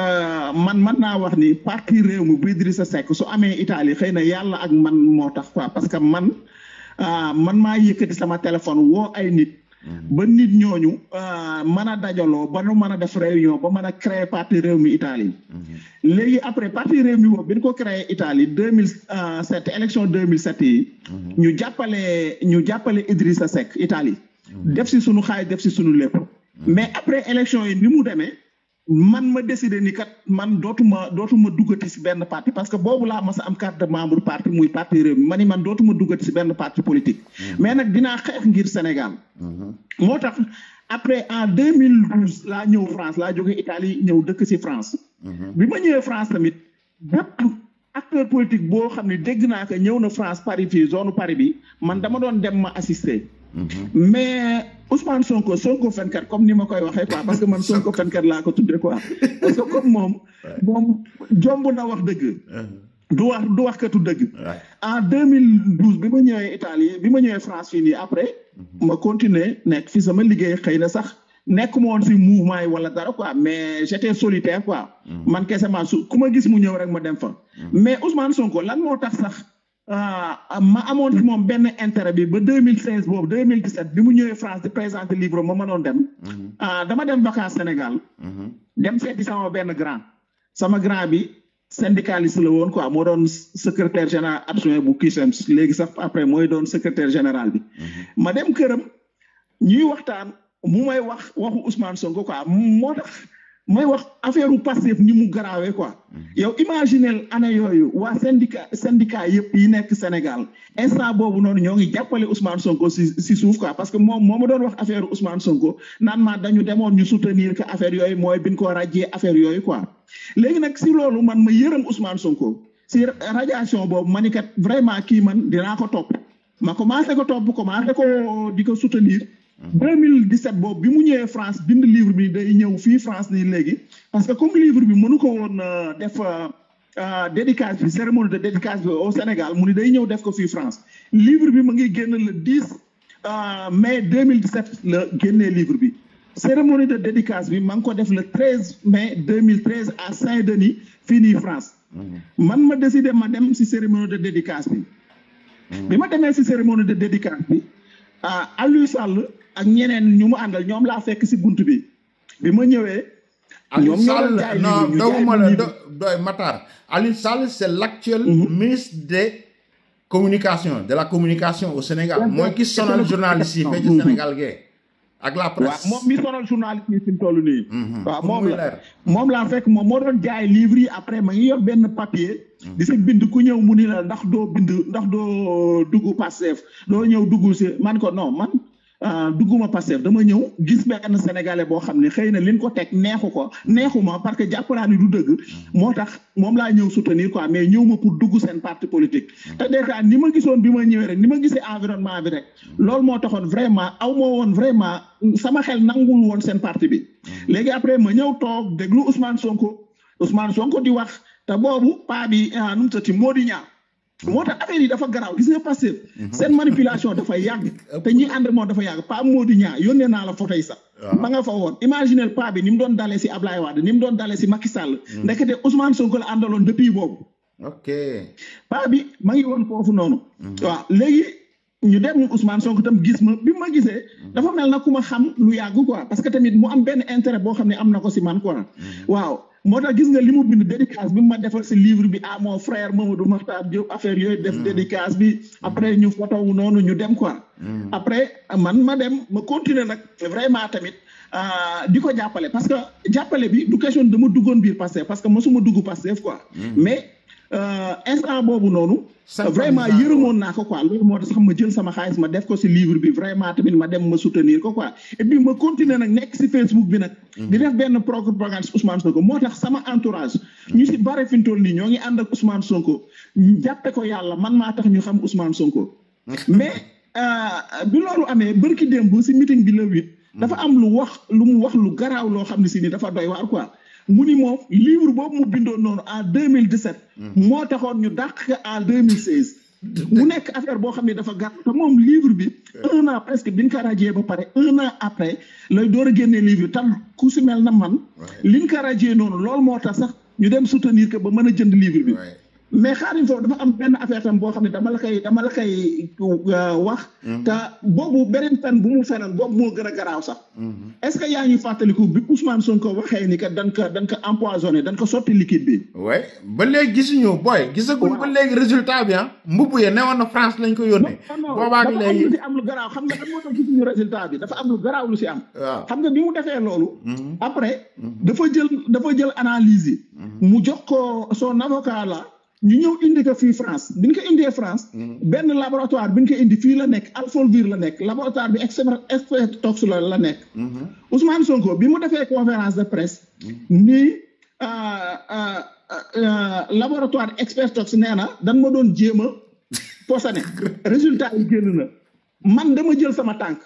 man naa wax ni parti réew mi bu Idrissa Seck su amee Italie xëy na yàlla ak man moo tax quoi parce que man maa yëkkati sama téléphone woo ay nit ba nit ñooñu mën a dajaloo ba nu mën a def réunion ba mën a créer parti réew mi Italie léegi après parti réew mi boobu bi ñu ko créé Italie 2007 élection 2007 yi ñu jàppale Idrissa Seck Italie def si sunu xaalis def si sunu lépp mais après élection yi ni mu demee man ma décidé ni kat man dootuma duggati si benn parti parce que boobu laa mas a am carte de membre parti muy parti réew mi ma ni man dootuma duggati si benn parti politique mais nag dinaa xeex ngir Sénégal moo tax après en 2012 laa ñëw France laa jóge Italie ñëw dëkk si France bi ma ñëwee France tamit bépp acteur politique boo xam ne dégg naa ko ñëw na France Paris fii zone Paris bi man dama doon dem ma assister mais Ousmane Sonko fenkat comme ni ma koy waxee quoi parce que man Sonko fenkat laa ko tuddee quoi parce que comme moom jomb na wax dëgg du wax katu dëgg en 2012 bi ma ñëwee Italie bi ma ñëwee France fii nii après ma continuer nekk fi sama liggéey xëy na sax nekkuma woon si mouvement yi wala dara quoi mais j'étais solitaire quoi man kese ma ku ma gis mu ñëw rek ma dem fa mais Ousmane Sonko lan moo tax sax ma amoon si moom benn intérêt bi ba 2016 boobu 2017 bi mu ñëwee France di présenter livre ma mënoon dem dama dem vacances Sénégal dem seeti sama benn sama grand bi syndicaliste la woon quoi moo doon secrétaire général adjoint bu CUSEMS léegi sax après mooy doon secrétaire général bi ma dem këram ñuy waxtaan mu may wax waxu Ousmane Sonko quoi moo tax may wax affaire u Pastef ni mu garaawee quoi yow imaginel année yooyu waa syndicat yëpp yi nekk Sénégal instant boobu noonu ñoo ngi jàppale Ousmane Sonko si suuf quoi parce que moom moo ma doon wax affaire Ousmane Sonko naan ma dañu demoon ñu soutenir que affaire yooyu mooy bin ko rajee affaire yooyu quoi léegi nag si loolu man ma yërëm Ousmane Sonko si radiation boobu ma ni kat vraiment kii man dinaa ko topp ma commencé ko topp commencé ko di ko soutenir 2017 boobu bi mu ñëwee France bind livre bi day ñëw fii France nii léegi parce que comme livre bi mënu ko woon def dédicace bi cérémonie de dédicace bi au Sénégal mu ni day ñëw def ko fii France livre bi ma ngi génn le 10 mai 2017 la génnee livre bi cérémonie de dédicace bi ma ngi ko def le 13 mai 2013 à Saint-Denis fii nii France man ma décidé ma dem si cérémonie de dédicace bi ma demee si cérémonie de dédicace bi Aliou Sall ak ñeneen ñu mu àndal ñoom laa fekk si bunt bi ma ñëwee. Aliou Sall non doguma la doy Matar Aliou Sall c'est l'actuel ministre des communications de la communication au Sénégal mooy ki sonal journaliste yi fekk ci Sénégal gee ak la presse waaw moom mi sonal journaliste yi fi mu toll nii. waaw moom laa fekk moom moo doon jaay livre yi après ma ngi yor benn papier. di si bind ku ñëw mu ni la ndax doo dugg Pastef doo ñëw dugg si man ko non man dugguma Pastef dama ñëw gis benn sénégalais boo xam ne xëy na liñ ko teg neexuma parce que jàpp naa ni du dëgg moo tax moom laa ñëw soutenir quoi mais ñëw ma pour dugg seen parti politique te déjà ni ma gisoon bi ma ñëwee rek ni ma gisee environnement bi rek loolu moo taxoon vraiment aw ma woon vraiment sama xel nangul woon seen parti bi léegi après ma ñëw toog déglu Ousmane Sonko di wax te boobu paa bi nu mu tëtti Mody Niang moo tax affaire yi dafa garaaw gis nga Pastef seen manipulation dafa yàgg te ñi ànd moom dafa yàgg paa Mody Niang yónnee naa la photo yi sax ba nga fa woon imaginel paa bi ni mu doon dalee si Ablaye Wade ni mu doon dalee si Macky Sall ndekete Ousmane Sonko la àndaloon depuis boobu paa bi ma ngi woon foofu noonu waaw léegi ñu dem Ousmane Sonko tam gis ma bi ma gisee dafa mel na ku ma xam lu yàgg quoi parce que tamit mu am benn intérêt boo xam ne am na ko si man quoi waaw moo tax gis nga li mu bind dédicace bi ma defal si livre bi à mon frère Mamadou Makhtar Diop affaire yooyu def dédicace bi après ñu photo wu noonu ñu dem quoi après man ma dem ma continuer nag vraiment tamit di ko jàppale parce que jàppale bi du question dama duggoon biir Pastef parce que mosuma dugg Pastef quoi mais instant boobu noonu vraiment yërëmoon naa ko quoi loolu moo tax sax ma jël sama xaalis ma def ko si livre bi vraiment tamit ma dem ma soutenir ko quoi et puis ma continuer nag nekk si Facebook bi nag di def benn propagande si Ousmane Sonko moo tax sama entourage ñu si bare fi mu toll nii ñoo ngi ànd ak Ousmane Sonko ñu jàppe ko yàlla man maa tax ñu xam Ousmane Sonko mais bi loolu amee bërki démb si meeting bi le 8 dafa am lu mu wax lu garaaw loo xam ne si ni dafa doy waar quoi mu ni moom livre boobu mu bindoon noonu en 2017 moo taxoon ñu dàq ko en 2016 mu nekk affaire boo xam ne dafa gàtt te moom livre bi 1 an presque biñ ko radié ba pare 1 an après lay door a génnee livre bi tam ku si mel na man liñ ko radié noonu loolu moo tax sax ñu dem soutenir que ba mën a jënd livre bi mais xaarim foofu dafa am benn affaire tam boo xam ne dama la koy wax te boobu beneen fen bu mu fenal boobu moo gën a garaaw sax est-ce que yaa ngi fàttaliku bi Ousmane Sonko waxee ni que dañ ko empoisonné dañ ko sotti liquide bi ba léegi gisuñu gisaguñ ba léegi résultat bi mbubb ye newoon na France lañ ko yónnee boobaak léegi lu si am lu garaaw xam nga lan moo tax gisuñu résultat bi dafa am lu garaaw lu si am xam nga bi mu defee loolu après dafa jël analyse yi mu jox ko son avocat la ñu ñëw indi ko fii France bi ñu ko indee France benn laboratoire bi ñu ko indi fii la nekk Alfolvir la nekk laboratoire bi Expertox la nekk Ousmane Sonko bi mu defee conférence de presse nii laboratoire Expertox nee na dañ ma doon jéem a posone résultat yi génn na man dama jël sama tànk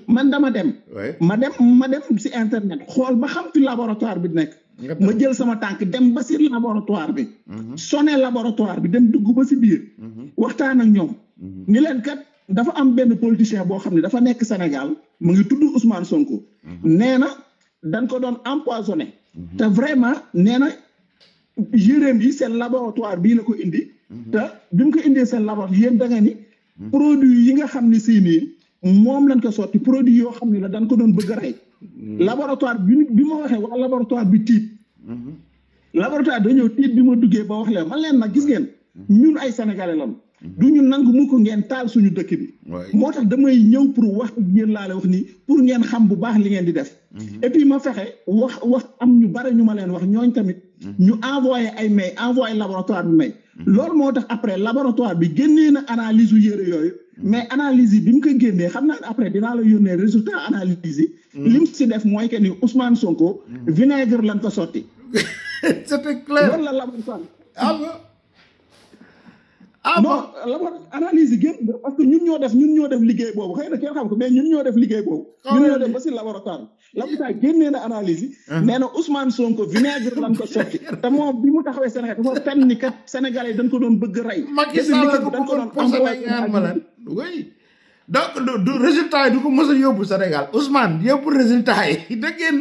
man dama dem ma dem si internet xool ba xam fi laboratoire bi nekk ma jël sama tànk dem ba si laboratoire bi sonné laboratoire bi dem dugg ba si biir waxtaan ak ñoom ni leen kat dafa am benn politicien boo xam ne dafa nekk Sénégal mu ngi tudd Ousmane Sonko nee na dañ ko doon empoisonné te vraiment nee na yéreem yi seen laboratoire bii la ko indi te bi mu ko indee seen laboratoire yéen da nga ni produit yi nga xam ne si nii moom lañ ko sotti produit yoo xam ne la dañ ko doon bëgg a rey laboratoire bi ma waxee waa laboratoire bi tiit laboratoire dañoo tiit bi ma duggee ba wax leen man leen nag gis ngeen ñun ay sénégalais lan du ñu nangu mu ko ngeen taal suñu dëkk bi moo tax damay ñëw pour wax ak yéen laa la wax nii pour ngeen xam bu baax li ngeen di def et puis ma fexe wax am ñu bare ñu ma leen wax ñooñ tamit ñu envoyé ay mail envoyé laboratoire bi mail loolu moo tax après laboratoire bi génnee na analyse u yére yooyu mais analyse yi bi mu ko génnee xam naa ne après dinaa la yónnee résultat analyse yi li mu si def mooy que ni Ousmane Sonko vinaigre lañ ko sotti c'était clair loolu la laboratoire ah non analyse yi génn parce que ñun ñoo def liggéey boobu xëy na kenn xam ko mais ñun ñoo def liggéey boobu. ñun ñoo def ba si laboratoire génnee na analyse yi. nee na Ousmane Sonko vinaigre lan ko sotti. te moom bi mu taxawee Sénégal dafa fenn ni kat Sénégalais yi dañ ko doon bëgg rey. Macky Sall ko doon envoyé oui donc du résultat yi du ko mos a yóbbu Sénégal Ousmane yóbbu résultat yi da ngeen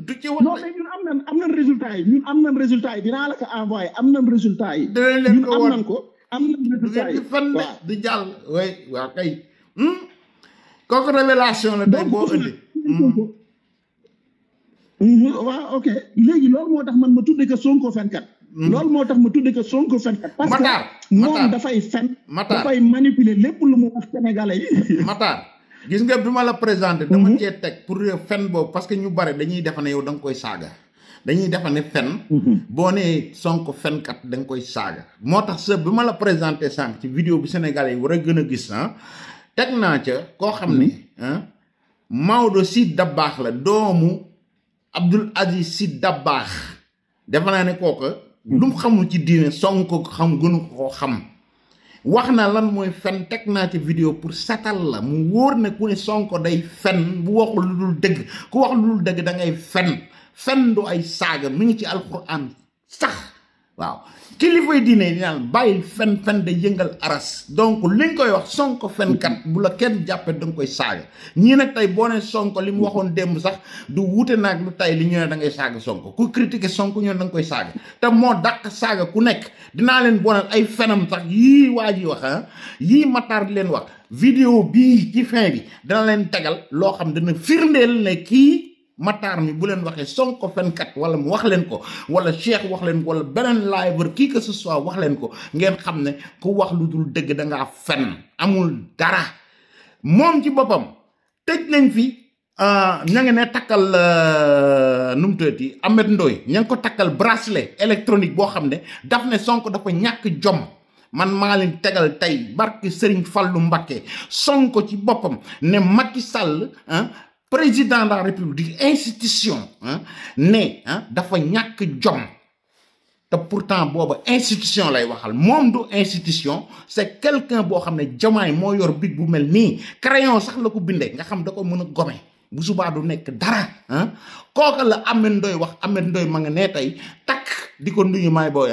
du ci wax. non mais ñun am nañ résultat yi dinaa la ko envoyé am nañ résultat yi. dinañ leen ko am nañ ko. am na résultat yi fan di jàll way waaw kay kooku révélation la day boo indi waaw ok léegi loolu moo tax man ma tudde ko Sonko fenkat loolu moo tax ma tudde ko Sonko fenkat parce que moom dafay fen dafay manipuler lépp lu mu wax sénégalais yi Matar gis nga bi ma la présenté dama cee teg pour fen boobu parce que ñu bare dañuy defe ne yow da nga koy saaga dañuy defa ne fen boo nee Sonko fenkat da nga koy saaga moo tax sa bi ma la présenté sànq ci vidéo bi sénégalais yi war a gën a gis teg naa ca koo xam ne Maodo Sy Dabakh la doomu Abdoul Aziz Sy Dabakh defa naa ne kooka lu mu xamul ci diine Sonko xam gënu ko xam wax na lan mooy fen teg naa ci vidéo pour satal la mu wóor ne ku ne Sonko day fen bu waxul lu dul dëgg ku wax lu dul dëgg da ngay fen du ay saaga mi ngi ci alquran sax waaw kilifay diine di naan bàyyil fen da yëngal aras donc li nga koy wax Sonko fenkat bu la kenn jàppe da nga koy saaga ñii nag tey boo ne Sonko li mu waxoon démb sax du wuute naag lu tey li ñu ne da ngay saaga Sonko ku critiquer Sonko ñu ne da nga koy saaga te moo dàq saaga ku nekk dinaa leen bonal ay fenam sax yii waa ji wax yii Matar di leen wax vidéo bii ci fin bi dana leen tegal loo xam dana firndeel ne kii Matar mi bu leen waxee Sonko fenkat wala mu wax leen ko wala Cheikh wax leen ko wala beneen live kii que ce soit wax leen ko ngeen xam ne ku wax lu dul dëgg da ngaa fen amul dara moom ci boppam tëj nañ fi ña ngi ne takkal nu mu tëddee Ahmed Ndoye ña ngi ko takkal bracelet électronique boo xam ne daf ne Sonko dafa ñàkk jom man maa leen tegal tey barki Serigne Fallou Mbacké Sonko ci boppam ne Macky Sall président de la République institution ne dafa ñàkk jom te pourtant booba institution lay waxal moom du institution c'est quelqu'un boo xam ne Diomaye moo yor big bu mel nii crayon sax la ko bindee nga xam da ko mën a gome bu subaa du nekk dara kooka la Ahmed Ndoye wax Ahmed Ndoye ma nga nee tey takk di ko nuyu may booy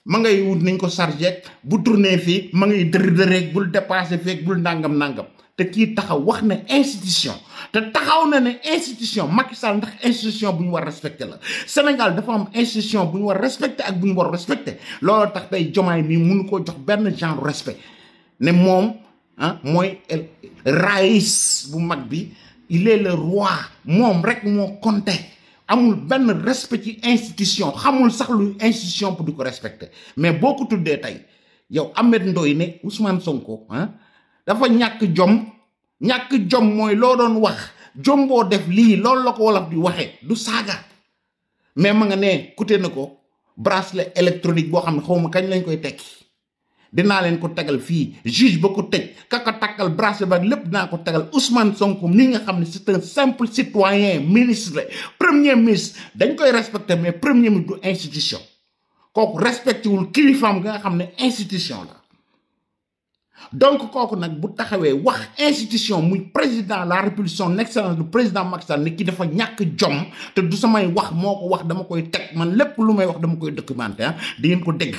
ma ngay wut nañ ko chargé bu tourné fii ma ngay dërëreeg bul dépassé feeg bul nangam te kii taxaw wax ne institution te taxaw na ne institution Macky Sall ndax institution bu ñu war respecté la Sénégal dafa am institution bu ñu war respecté ak bu ñu war respecté loolu tax tey Diomaye mi mënu koo jox benn genre respect ne moom mooy raïs bu mag bi il est le roi moom rek moo compté amul benn respect ci institution xamul sax lu institution pour di ko respecté mais boo ko tuddee tey yow Ahmed Ndoye ne Ousmane Sonko dafa ñàkk jom mooy loo doon wax jom boo def lii loolu la ko wolof di waxee du saaga mais ma nga ne coûté na ko bracelet électronique boo xam ne xaw ma kañ lañ koy tekki dinaa leen ko tegal fii juge ba ko tëj ka ko takkal bracelet ba lépp dinaa ko tegal Ousmane Sonko mi nga xam ne c'est un simple citoyen ministre premier ministre dañ koy respecté mais premier ministre du institution kooku respecté wul kilifaam nga xam ne institution la donc kooku nag bu taxawee wax institution muy président de la république son excellence du président Macky Sall ne ki dafa ñàkk jom te du samay wax moo ko wax dama koy teg man lépp lu may wax dama koy documenté di ngeen ko dégg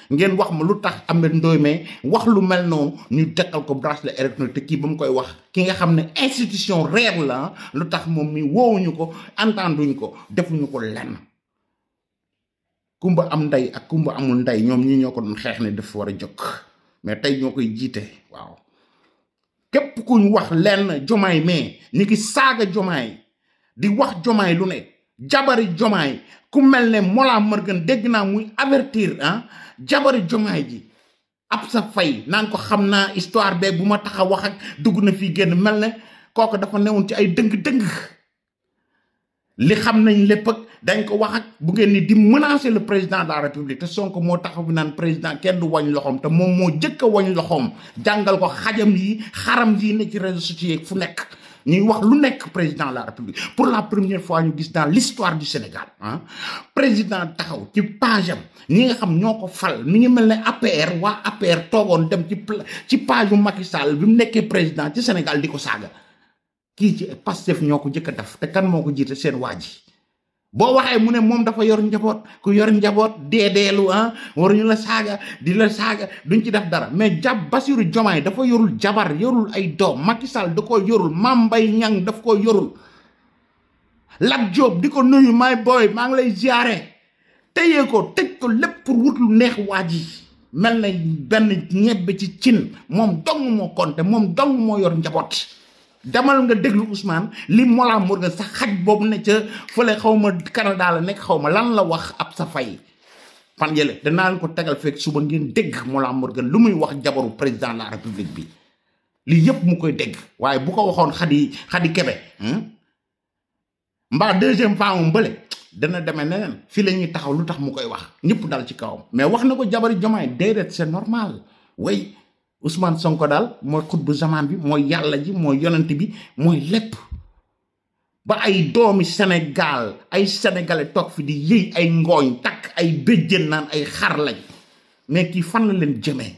ngeen wax ma lu tax Ahmed Ndoye mais wax lu mel noonu ñu tekkal ko bracelet électronique te kii ba mu koy wax ki nga xam ne institution réelle la lu tax moom mi woowuñu ko entenduñ ko defuñu ko lenn kumba am ndey ak kumba amul ndey ñoom ñi ñoo ko doon xeex ne dafa war a jóg mais tey ñoo koy jiite waaw képp kuñ wax lenn Diomaye mais ñi ngi saaga Diomaye di wax Diomaye lu ne jabari Diomaye ku mel ne Mollah Morgun dégg naa muy avertir jabari Diomaye ji ab sa fay naan ko xam naa histoire beeg bu ma tax a wax ak dugg na fii génn mel ne kooku dafa newoon ci ay dëng-dëng li xam nañ lépp ak dañ ko wax ak bu ngeen ni di menacer le président de la république te Sonko moo taxaw bi naan président kenn du wañ loxoom te moom moo jëkk a wañ loxoom jàngal ko xajam yi xaram yi ne ci réseaux sociaux yi fu nekk ñuy wax lu nekk président de la République pour la première fois ñu gis dans l'histoire du Sénégal ah président taxaw ci page am ñi nga xam ñoo ko fal mi ngi mel ne APR waa APR toogoon dem ci page u Macky Sall bi mu nekkee président ci Sénégal di ko saaga kii ci Pastef ñoo ko jëkk a def te kan moo ko jiite seen waa ji boo waxee mu ne moom dafa yor njaboot ku yor njaboot deedeelu ah waruñu la saaga di la saaga duñ ci def dara mais Bassirou Diomaye dafa yorul jabar yorul ay doom Macky Sall da ko yorul Mame Mbaye Niang daf ko yorul Lat Diop di ko nuyu may boy maa ngi lay ziare téye ko tëj ko lépp pour wut lu neex waa ji mel na benn ñebbe ci cin moom dong moo compté moom dong moo yor njaboot demal nga déglu Ousmane li Mollah Morgun sax xaj boobu ne ca fële xaw ma Canada la nekk xaw ma lan la wax ab sa fay fan yële danaa leen ko tegal fekk suba ngeen dégg Mollah Morgun lu muy wax jabaru président de la république bi lii yëpp mu koy dégg waaye bu ko waxoon Khady Kébé mbaa deuxième fois mu mbële dana demee neneen fii la ñuy taxaw lu tax mu koy wax ñëpp dal ci kawam mais wax na ko jabari Diomaye déedéet c'est normal way Ousmane Sonko daal mooy xutbu zaman bi mooy yàlla ji mooy yonent bi mooy lépp ba ay doomi Sénégal ay sénégalais toog fi di yëy ay ngooñ takk ay béjjën naan ay xar lañ mais kii fan la leen jëmee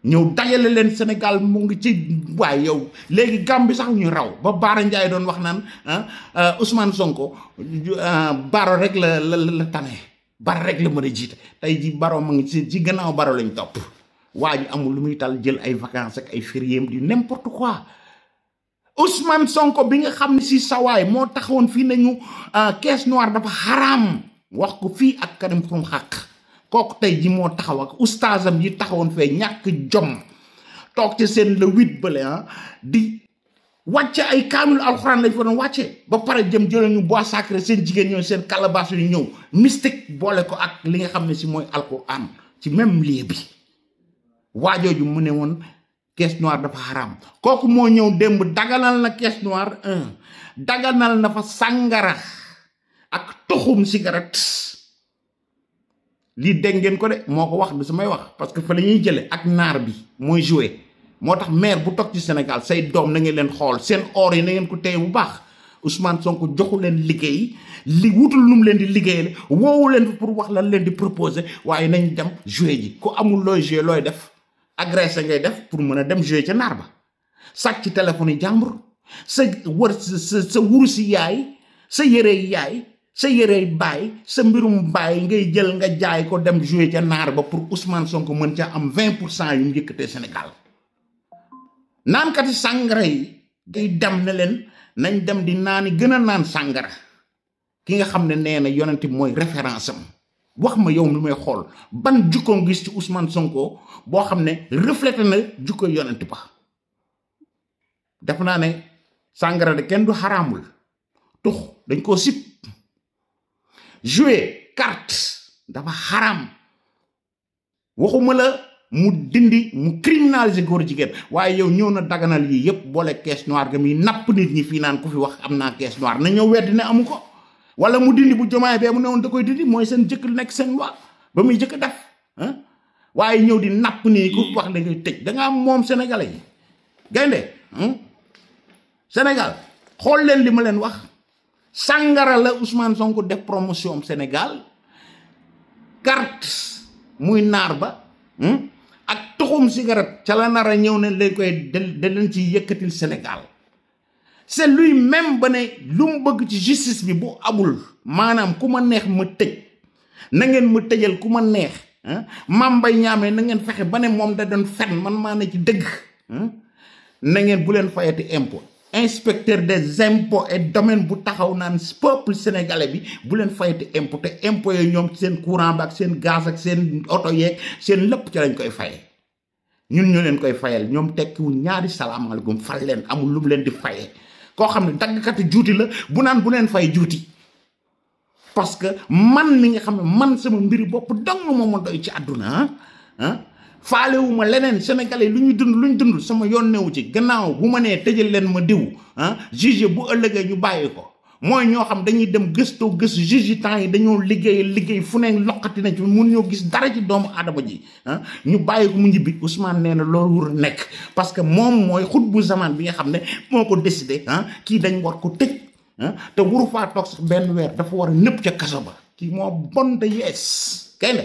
ñëw dajale leen Sénégal mu ngi ci waaye yow léegi Gambie sax ñu raw ba Baara Ndiaye doon wax naan Ousmane Sonko Baro rek la tane Baro rek la mën a jiite tey ji Baro mu ngi ci gannaaw Baro lañ topp waa ji amul lu muy tal jël ay vacances ak ay fériés di n'importe quoi Ousmane Sonko bi nga xam ne si sawaay moo taxawoon fii nañu caisse noire dafa xaraam wax ko fii ak Karim Xrum Xax kooku tey ji moo taxaw ak oustazam yi taxawoon fee ñàkk jom toog ci seen le 8 bële di wàcce ay kaamil alxuraan lañ fa doon wàcce ba pare jëm jëlee ñu bois sacré seen jigéen ñëw seen calebasse yu ñëw mystique boole ko ak li nga xam ne si mooy alxuraan ci même lieu bi waajooju mu ne woon caisse noire dafa xaraam kooku moo ñëw démb daganal na caisse noire daganal na fa sàngara ak toxum cigarette lii dégg ngeen ko de moo ko wax du samay wax parce que fa la ñuy jële ak naar bi mooy joué moo tax maire bu toog ci Sénégal say doom na ngeen leen xool seen or yi na ngeen ko téye bu baax Ousmane Sonko joxu leen liggéey li wutul lu mu leen di liggéeyale woowu leen pour wax lan leen di proposer waaye nañ dem joué ji ku amul looy joué looy def agressé ngay def pour mën a dem jouer ca naar ba sàcc ci téléphone yi jàmbur sa wër sa wurusi yaay sa yërey yaay sa yërey baay sa mbirum baay ngay jël nga jaay ko dem jouer ca naar ba pour Ousmane Sonko mën ca am 20% yu mu yëkkatee Sénégal naankati sàngara yi day dem ne leen nañ dem di naani gën a naan sàngara ki nga xam ne nee na yonent mooy référence am wax ma yow lu may xool ban jukko gis ci Ousmane Sonko boo xam ne reflété na jukko yonent ba def naa ne sàngara de kenn du xaraamul tux dañ koo sip jouer carte dafa xaraam waxuma la mu dindi mu criminaliser góor jigéen waaye yow ñëw na daganal yi yëpp boole caisse noire ga muy napp nit ñi fii naan ku fi wax am naa caisse noire na ñëw weddi ne amu ko wala mu dindi bu Diomaye bee mu ne woon da koy dindi mooy seen jëkk nekk seen waa ba muy jëkk def waaye ñëw di napp nii ku wax da ngay tëj da nga am moom sénégalais yi gaynde Sénégal xool leen li ma leen wax sàngara la Ousmane Sonko def promotion Sénégal carte muy naar ba ak toxum cigarette ca la nar a ñëw ne lañ koy da leen ci yëkkatil Sénégal c'est lui même ba ne lu mu bëgg ci justice bi bu amul maanaam ku ma neex ma tëj na ngeen ma tëjal ku ma neex Mame Mbaye Niang na ngeen fexe ba ne moom da doon fen man maa ne ci dëgg na ngeen bu leen fayati impôt inspecteur des impôts et domaines bu taxaw naan peuple sénégalais bi bu leen fayati impôt te impôt yooyu ñoom seen courant ba ak seen gaz ak seen oto yeeg seen lépp ci lañ koy faye ñun ñu leen koy fayal ñoom tekkiwul ñaari salaamaaleykum fal leen amul lu mu leen di fayee koo xam ne daggkati juuti la bu naan bu leen fay juuti parce que man mi nga xam ne man sama mbiri bopp dong moom ma doy ci àdduna faalewuma leneen sénégalais lu ñu dund sama yoon newu ci gannaaw bu ma nee tëjal leen ma diw juge bu ëllëgee ñu bàyyi ko mooy ñoo xam dañuy dem gëstoo gëstu juge temps yi dañoo liggéey fu ne loqati na ci mun ñoo gis dara ci doomu aadama ji ñu bàyyi ko mu ñibbi Ousmane nee na loolu wur nekk parce que moom mooy xutbu zaman bi nga xam ne moo ko décidé kii dañ war ko tëj te wuru faa toog sax benn weer dafa war a nëpp ca kaso ba kii moo bon te yees kay ne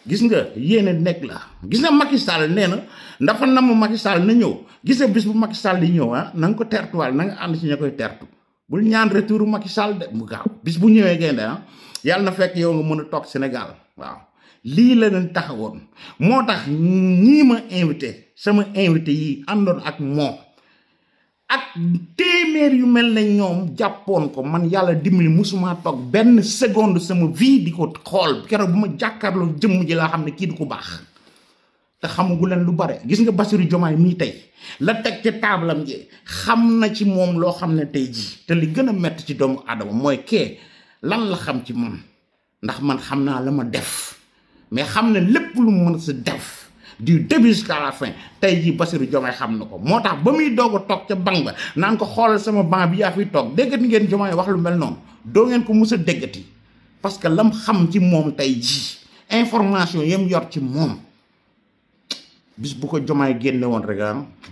gis nga yéene nekk la gis nga Macky Sall nee na dafa namm Macky Sall na ñëw gis nga bis bu Macky Sall di ñëw na nga ko tertuwaal na nga ànd ci ña koy tertu bul ñaan retour Macky Sall de mu gaaw bis bu ñëwee gaynde yàlla na fekk yow nga mën a toog Sénégal waaw lii la leen taxawoon moo tax ñii ma invité sama invité yi àndoon ak moom ak téeméer yu mel ne ñoom jàppoon ko man yàlla dimbali musuma toog benn seconde sama vie di ko xool keroog bu ma jàkkaarloo jëmm ji laa xam ne kii du ko baax te xamagu leen lu bare gis nga Bassirou Diomaye mii tey la teg ca taabalam ji xam na ci moom loo xam ne tey ji te li gën a métti ci doomu aadama mooy kee lan la xam ci moom ndax man xam naa la ma def mais xam ne lépp lu mu mën sa def du début jusqu'à la fin tey jii Bassirou Diomaye xam na ko moo tax ba muy doog a toog ca banc ba naan ko xoolal sama banc bi yaa fiy toog déggati ngeen Diomaye wax lu mel noonu doo ngeen ko mus a déggati parce que lam xam ci moom tey jii information yam yor ci moom bis bu ko Diomaye génne woon rek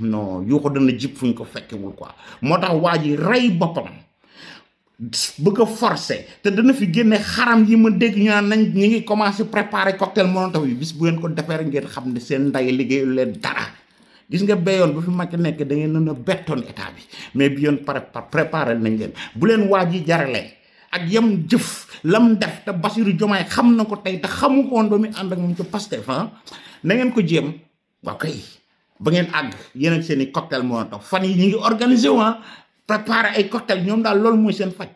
non yu ko dana jib fuñ ko fekkewul quoi moo tax waa ji rey boppam bëgg a forcé te dana fi génne xaram yi ma dégg ñu naan nañ ñu ngi commencé préparer cocktail molotov yi bis bu ngeen ko defee rek ngeen xam ne seen nday liggéeyu leen dara gis nga béyoon bu fi Macky nekk da ngeen mën a bettoon état bi mais bi yoon préparé nañ leen bu leen waa ji jaralee ak yam jëf lam def te Bassirou Diomaye xam na ko tey te xamu ko woon ba muy ànd ak moom ci Pastef na ngeen ko jéem waaw kay ba ngeen àgg yéen ak seen i cocktail molotov fan yi ñu ngi organisé préparer ay cocktail ñoom daal loolu mooy seen faj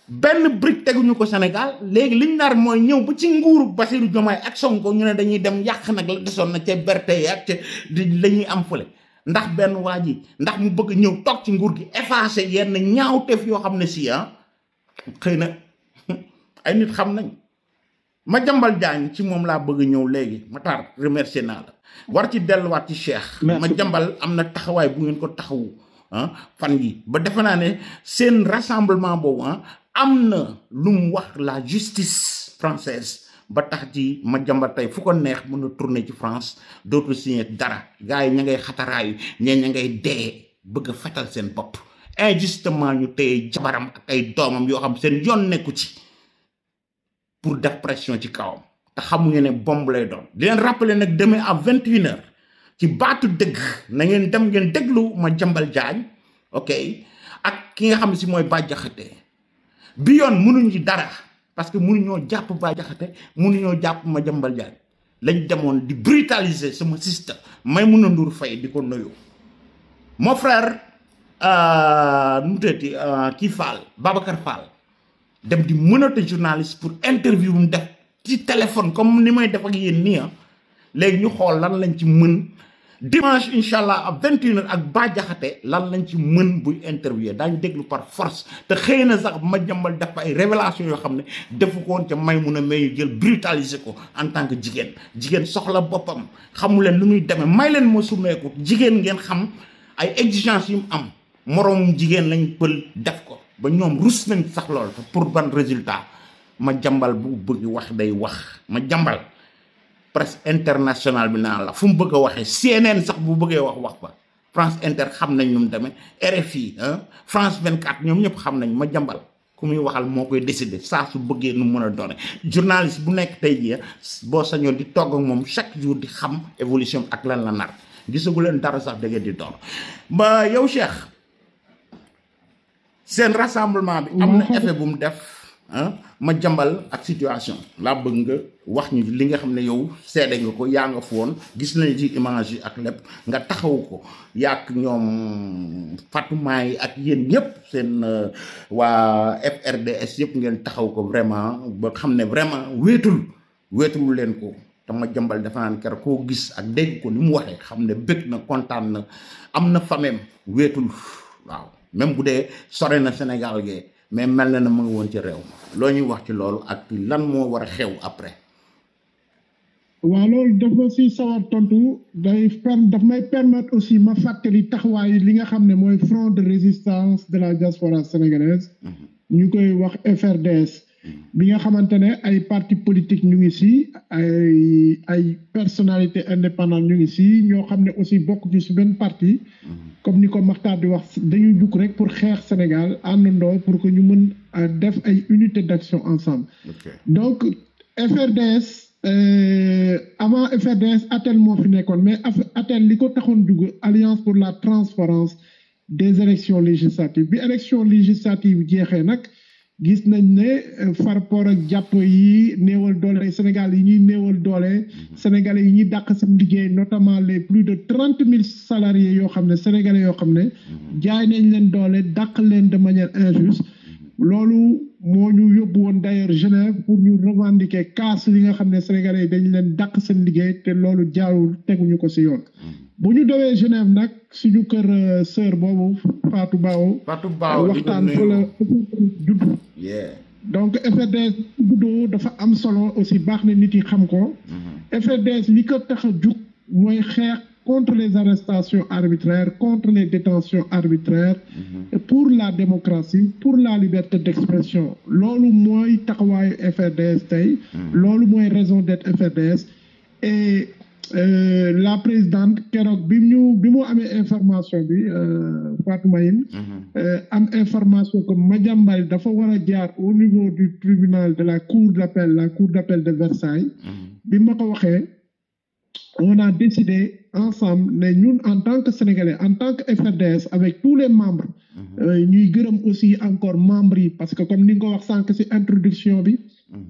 benn brique teguñu ko Sénégal léegi liñ nar mooy ñëw ba ci nguuru Bassirou Diomaye ak Sonko ñu ne dañuy dem yàq nag la desoon na ca berte yi ak ca la ñuy am fële ndax benn waa ji ndax mu bëgg ñëw toog ci nguur gi effacer yenn ñaawteef yoo xam ne si xëy na ay nit xam nañ Madiambal Diagne ci moom laa bëgg ñëw léegi ma tar remercier naa la war ci delluwaat ci Cheikh Madiambal am na taxawaay bu ngeen ko taxawu fan yi ba defe naa ne seen rassemblement boobu am na lu mu wax la justice française ba tax ci Madiambal tey fu ko neex mën a tourner ci France dootu signé dara gars yi ña ngay xataraayu ña ngay dee bëgg a fetal seen bopp injustement ñu téye jabaram ak ay doomam yoo xam seen yoon nekku ci pour def pression ci kawam te xamuñu ne bombe lay doon di leen rappeler nag demain à 21h ci baatu dëgg na ngeen dem ngeen déglu Madiambal Diagne ok ak ki nga xam ne si mooy Bah Diakhaté bi yoon mënuñu dara parce que mënuñoo jàpp Bah Diakhaté mënuñoo jàpp Madiambal Diagne lañ demoon di brutaliser sama sister Maïmouna Ndour Faye di ko nuyu mon frère nu mu tëddee kii Fall Babacar Fall dem di mënate journaliste pour interview bu mu def ci téléphone comme ni may def ak yéen nii léegi ñu xool lan lañ ci mën dimanche incha allah à 21h ak Bah Diakhaté lan lañ ci mën buy interview daañu déglu par force te xëy na sax Madiambal def ay révélation yoo xam ne defu ko woon ca Maïmouna mais jël brutaliser ko en tant que jigéen soxla boppam xamu leen lu muy demee may leen ma sumeeku jigéen ngeen xam ay exigence yu mu am moroomum jigéen lañ pël def ko ba ñoom rus nañ sax lool pour ban résultat Madiambal bu bëgg wax day wax Madiambal presse internationale bi naan la fu mu bëgg a waxee CNN sax bu bëggee wax fa France Inter xam nañ ñu mu demee RFI France 24 ñoom ñëpp xam nañ Madiambal ku muy waxal moo koy décider saa su bëggee nu mën a doone journaliste bu nekk tey jii boo sañoon di togg ak moom chaque jour di xam évolution ak lan la nar gisagu leen dara sax da ngeen di doon ba yow Cheikh seen rassemblement bi am na effet bu mu def Madiambal ak situation laa bëgg nga wax ñu li nga xam ne yow seede nga ko yaa nga foon gis nañ ci image yi ak lépp nga taxaw ko yaak ñoom Fatouma yi ak yéen ñëpp seen waa FRDS yëpp ngeen taxaw ko vraiment ba xam ne vraiment wéetul leen ko te Madiambal dafa naan keroog koo gis ak dégg ko ni mu waxee xam ne bëgg na kontaan na am na famem wéetul waaw même bu dee sore na Sénégal gee mais mel na mu ngi woon ci réew loo ñuy wax ci loolu ak lan moo war a xew après. waaw loolu dafa si sawar tontu daf may permettre aussi ma fàttali taxawaay li nga xam ne mooy front de résistance de la diaspora sénégalaise ñu koy wax FRDS bi nga xamante ne ay parti politique ñu ngi si ay personnalité indépendante ñu ngi si ñoo xam ne aussi bokk ci si benn parti comme ni ko Makhtar di wax dañuy jug rek pour xeex Sénégal àndandoo pour que ñu mën def ay unité d'action ensemble donc FRDS avant FRDS ATEL moo fi nekkoon mais ATEL li ko taxoon dugg Alliance pour la transparence des élections législatives bi élection législative jeexee nag gis nañ ne par rapport ak jàpp yi néewal doole Sénégal yi ñuy néewal doole sénégalais yi ñuy dàq seen liggéey notamment les plus de 30 000 salariés yoo xam ne sénégalais yoo xam ne jaay nañ leen doole dàq leen de manière injuste loolu moo ñu yóbbu woon d'ailleurs Genève pour ñu revendiquer casse li nga xam ne sénégalais yi dañ leen dàq seen liggéey te loolu jaarul teguñu ko si yoon bu ñu demee Genève nag suñu kër sœur boobu Fatou Bao waxtaan fa la judd donc FRDS juddoo dafa am solo aussi baax na nit yi xam ko FRDS li ko tax a jug mooy xeex contre les arrestations arbitraires contre les détentions arbitraires et pour la démocratie pour la liberté d'expression loolu mooy taxawaayu FRDS tey loolu mooy raison d'être FRDS et la présidente keroog bi mu amee information bi Fatou Mayine am information que Madiambal dafa war a jaar au niveau du tribunal de la cour d'appel de Versailles bi ma ko waxee on a décidé ensemble ne ñun en tant que Sénégalais en tant que FRDS avec tous les membres ñuy gërëm aussi encore membres yi parce que comme ni nga ko wax sànq ci introduction bi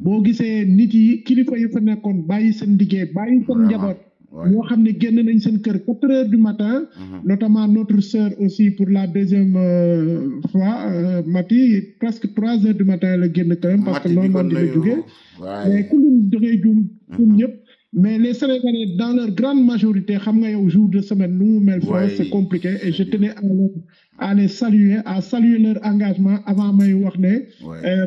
boo gisee nit yi kilifa yi fa nekkoon bàyyi seen liggéey bàyyi seen njaboot ñoo xam ne génn nañ seen kër 4 heures du matin notamment notre sœur aussi pour la deuxième fois Mati presque 3 heures du matin la génn këram parce que noonu man dina jógee mais ku lim jógee jum ñëpp mais les Sénégalais dans leur grande majorité xam nga yow jour de semaine nu mu mel foofu c'est compliqué et je tenais à les saluer à saluer leur engagement avant may wax ne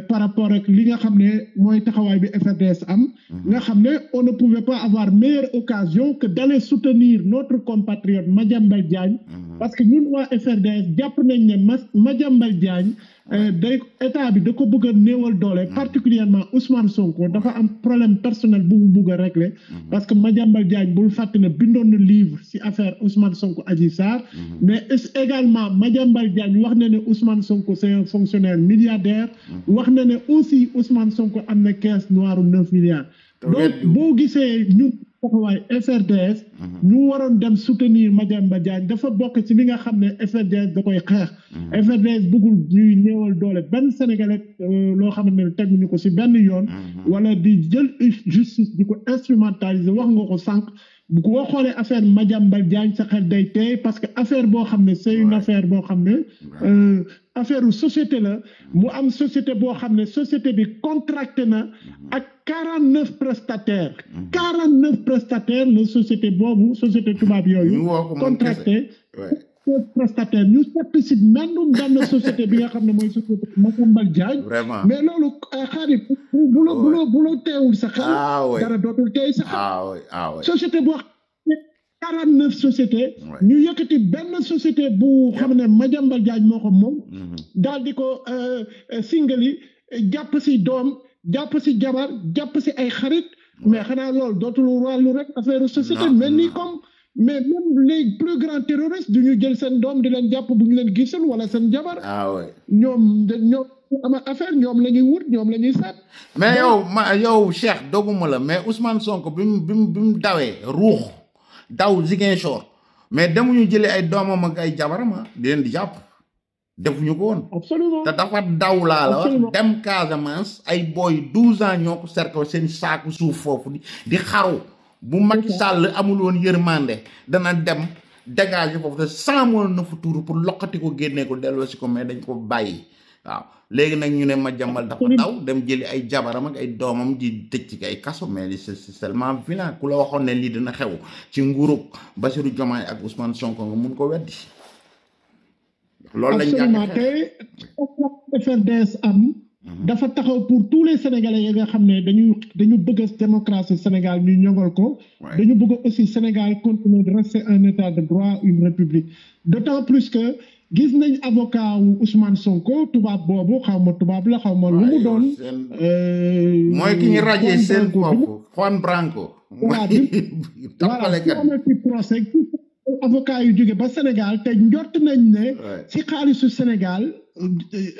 par rapport ak li nga xam ne mooy taxawaay bi FRDS am nga xam ne on ne pouvait pas avoir meilleure occasion que d'aller soutenir notre compatriote Madiambal Diagne parce que ñun waa FRDS jàpp nañ ne Madiambal Diagne day état bi da ko bëgg a néewal doole particulièrement Ousmane Sonko dafa am problème personnel bu mu bëgg a régler parce que Madiambal Diagne bul fàtte ne bindoon na livre ci affaire Ousmane Sonko Adji Sarr mais également Madiambal Diagne wax na ne Ousmane Sonko c'est un fonctionnaire milliardaire wax na ne aussi Ousmane Sonko am na caisse noire 9 milliards donc boo gisee ñu taxawaay FRDS ñu waroon dem soutenir Madiambal Diagne dafa bokk ci li nga xam ne FRDS da koy xeex FRDS bëggul ñuy néewal doole benn Sénégalais loo xam ne teguñu ko ci benn yoon wala di jël justice di ko instrumentaliser wax nga ko sànq bu ko xoolee affaire Madiambal Diagne sa xel day tey parce que affaire boo xam ne c'est une affaire boo xam ne affaire société la mu am société boo xam ne société bi contracté na ak 49 prestataires la société boobu société tubaab yooyu contracté prestataire ñu sepp si mennum benn société bi nga xam ne mooy société Madiambal Diagne mais loolu xarit bu la teewul sa xel dara dootul teey sa xel société boo 49 sociétés ñu yëkkati benn société bu xam ne Madiambal Diagne moo ko moom daal di ko singali jàpp si doom jàpp si jabar jàpp si ay xarit mais xanaa loolu dootul wàllu rek affaire société mais ni comme mais même les plus grands terroristes du ñu jël seen doom di leen jàpp bu ñu leen gisul wala seen jabar ñoom ama affaire ñoom la ñuy wut ñoom la ñuy seet mais yow Cheikh doguma la mais Ousmane Sonko bi mu dawee ruux daw Ziguinchor mais demuñu jëlee ay doomam ak ay jabarama di leen di jàpp defuñu ko woon absolument te dafa daw laa la wax dem Casamance ay booy 12 ans ñoo ko cercle seen saaku suuf foofu di xaru bu Macky Sall amul woon yërmande dana dem dégager foofu te saamoon na fu tuuru pour loqati ko génnee ko delloo si ko mais dañ ko bàyyi waaw léegi nag ñu ne Madiambal dafa daw dem jëli ay jabaram ak ay doomam di tëj ci ay kaso mais c'est tellement vilain ku la waxoon ne lii dina xew ci nguurub Bassirou Diomaye ak Ousmane Sonko nga mun ko weddi loolu lañ absolument tey FRDS am dafa taxaw pour tous les Sénégalais yi nga xam ne dañu bëgg a démocratie Sénégal ñu ñoŋal ko. dañu bëgg aussi Sénégal continuer de rester un état de droit une république d'autant plus que gis nañ avocat wu Ousmane Sonko tubaab boobu xaw ma tubaab la xaw ma lu mu doon. mooy ki ñu rajee seen bopp Juan Branco. voilà ci procès avocat yu jóge ba Sénégal te njort nañ ne ci xaalisu Sénégal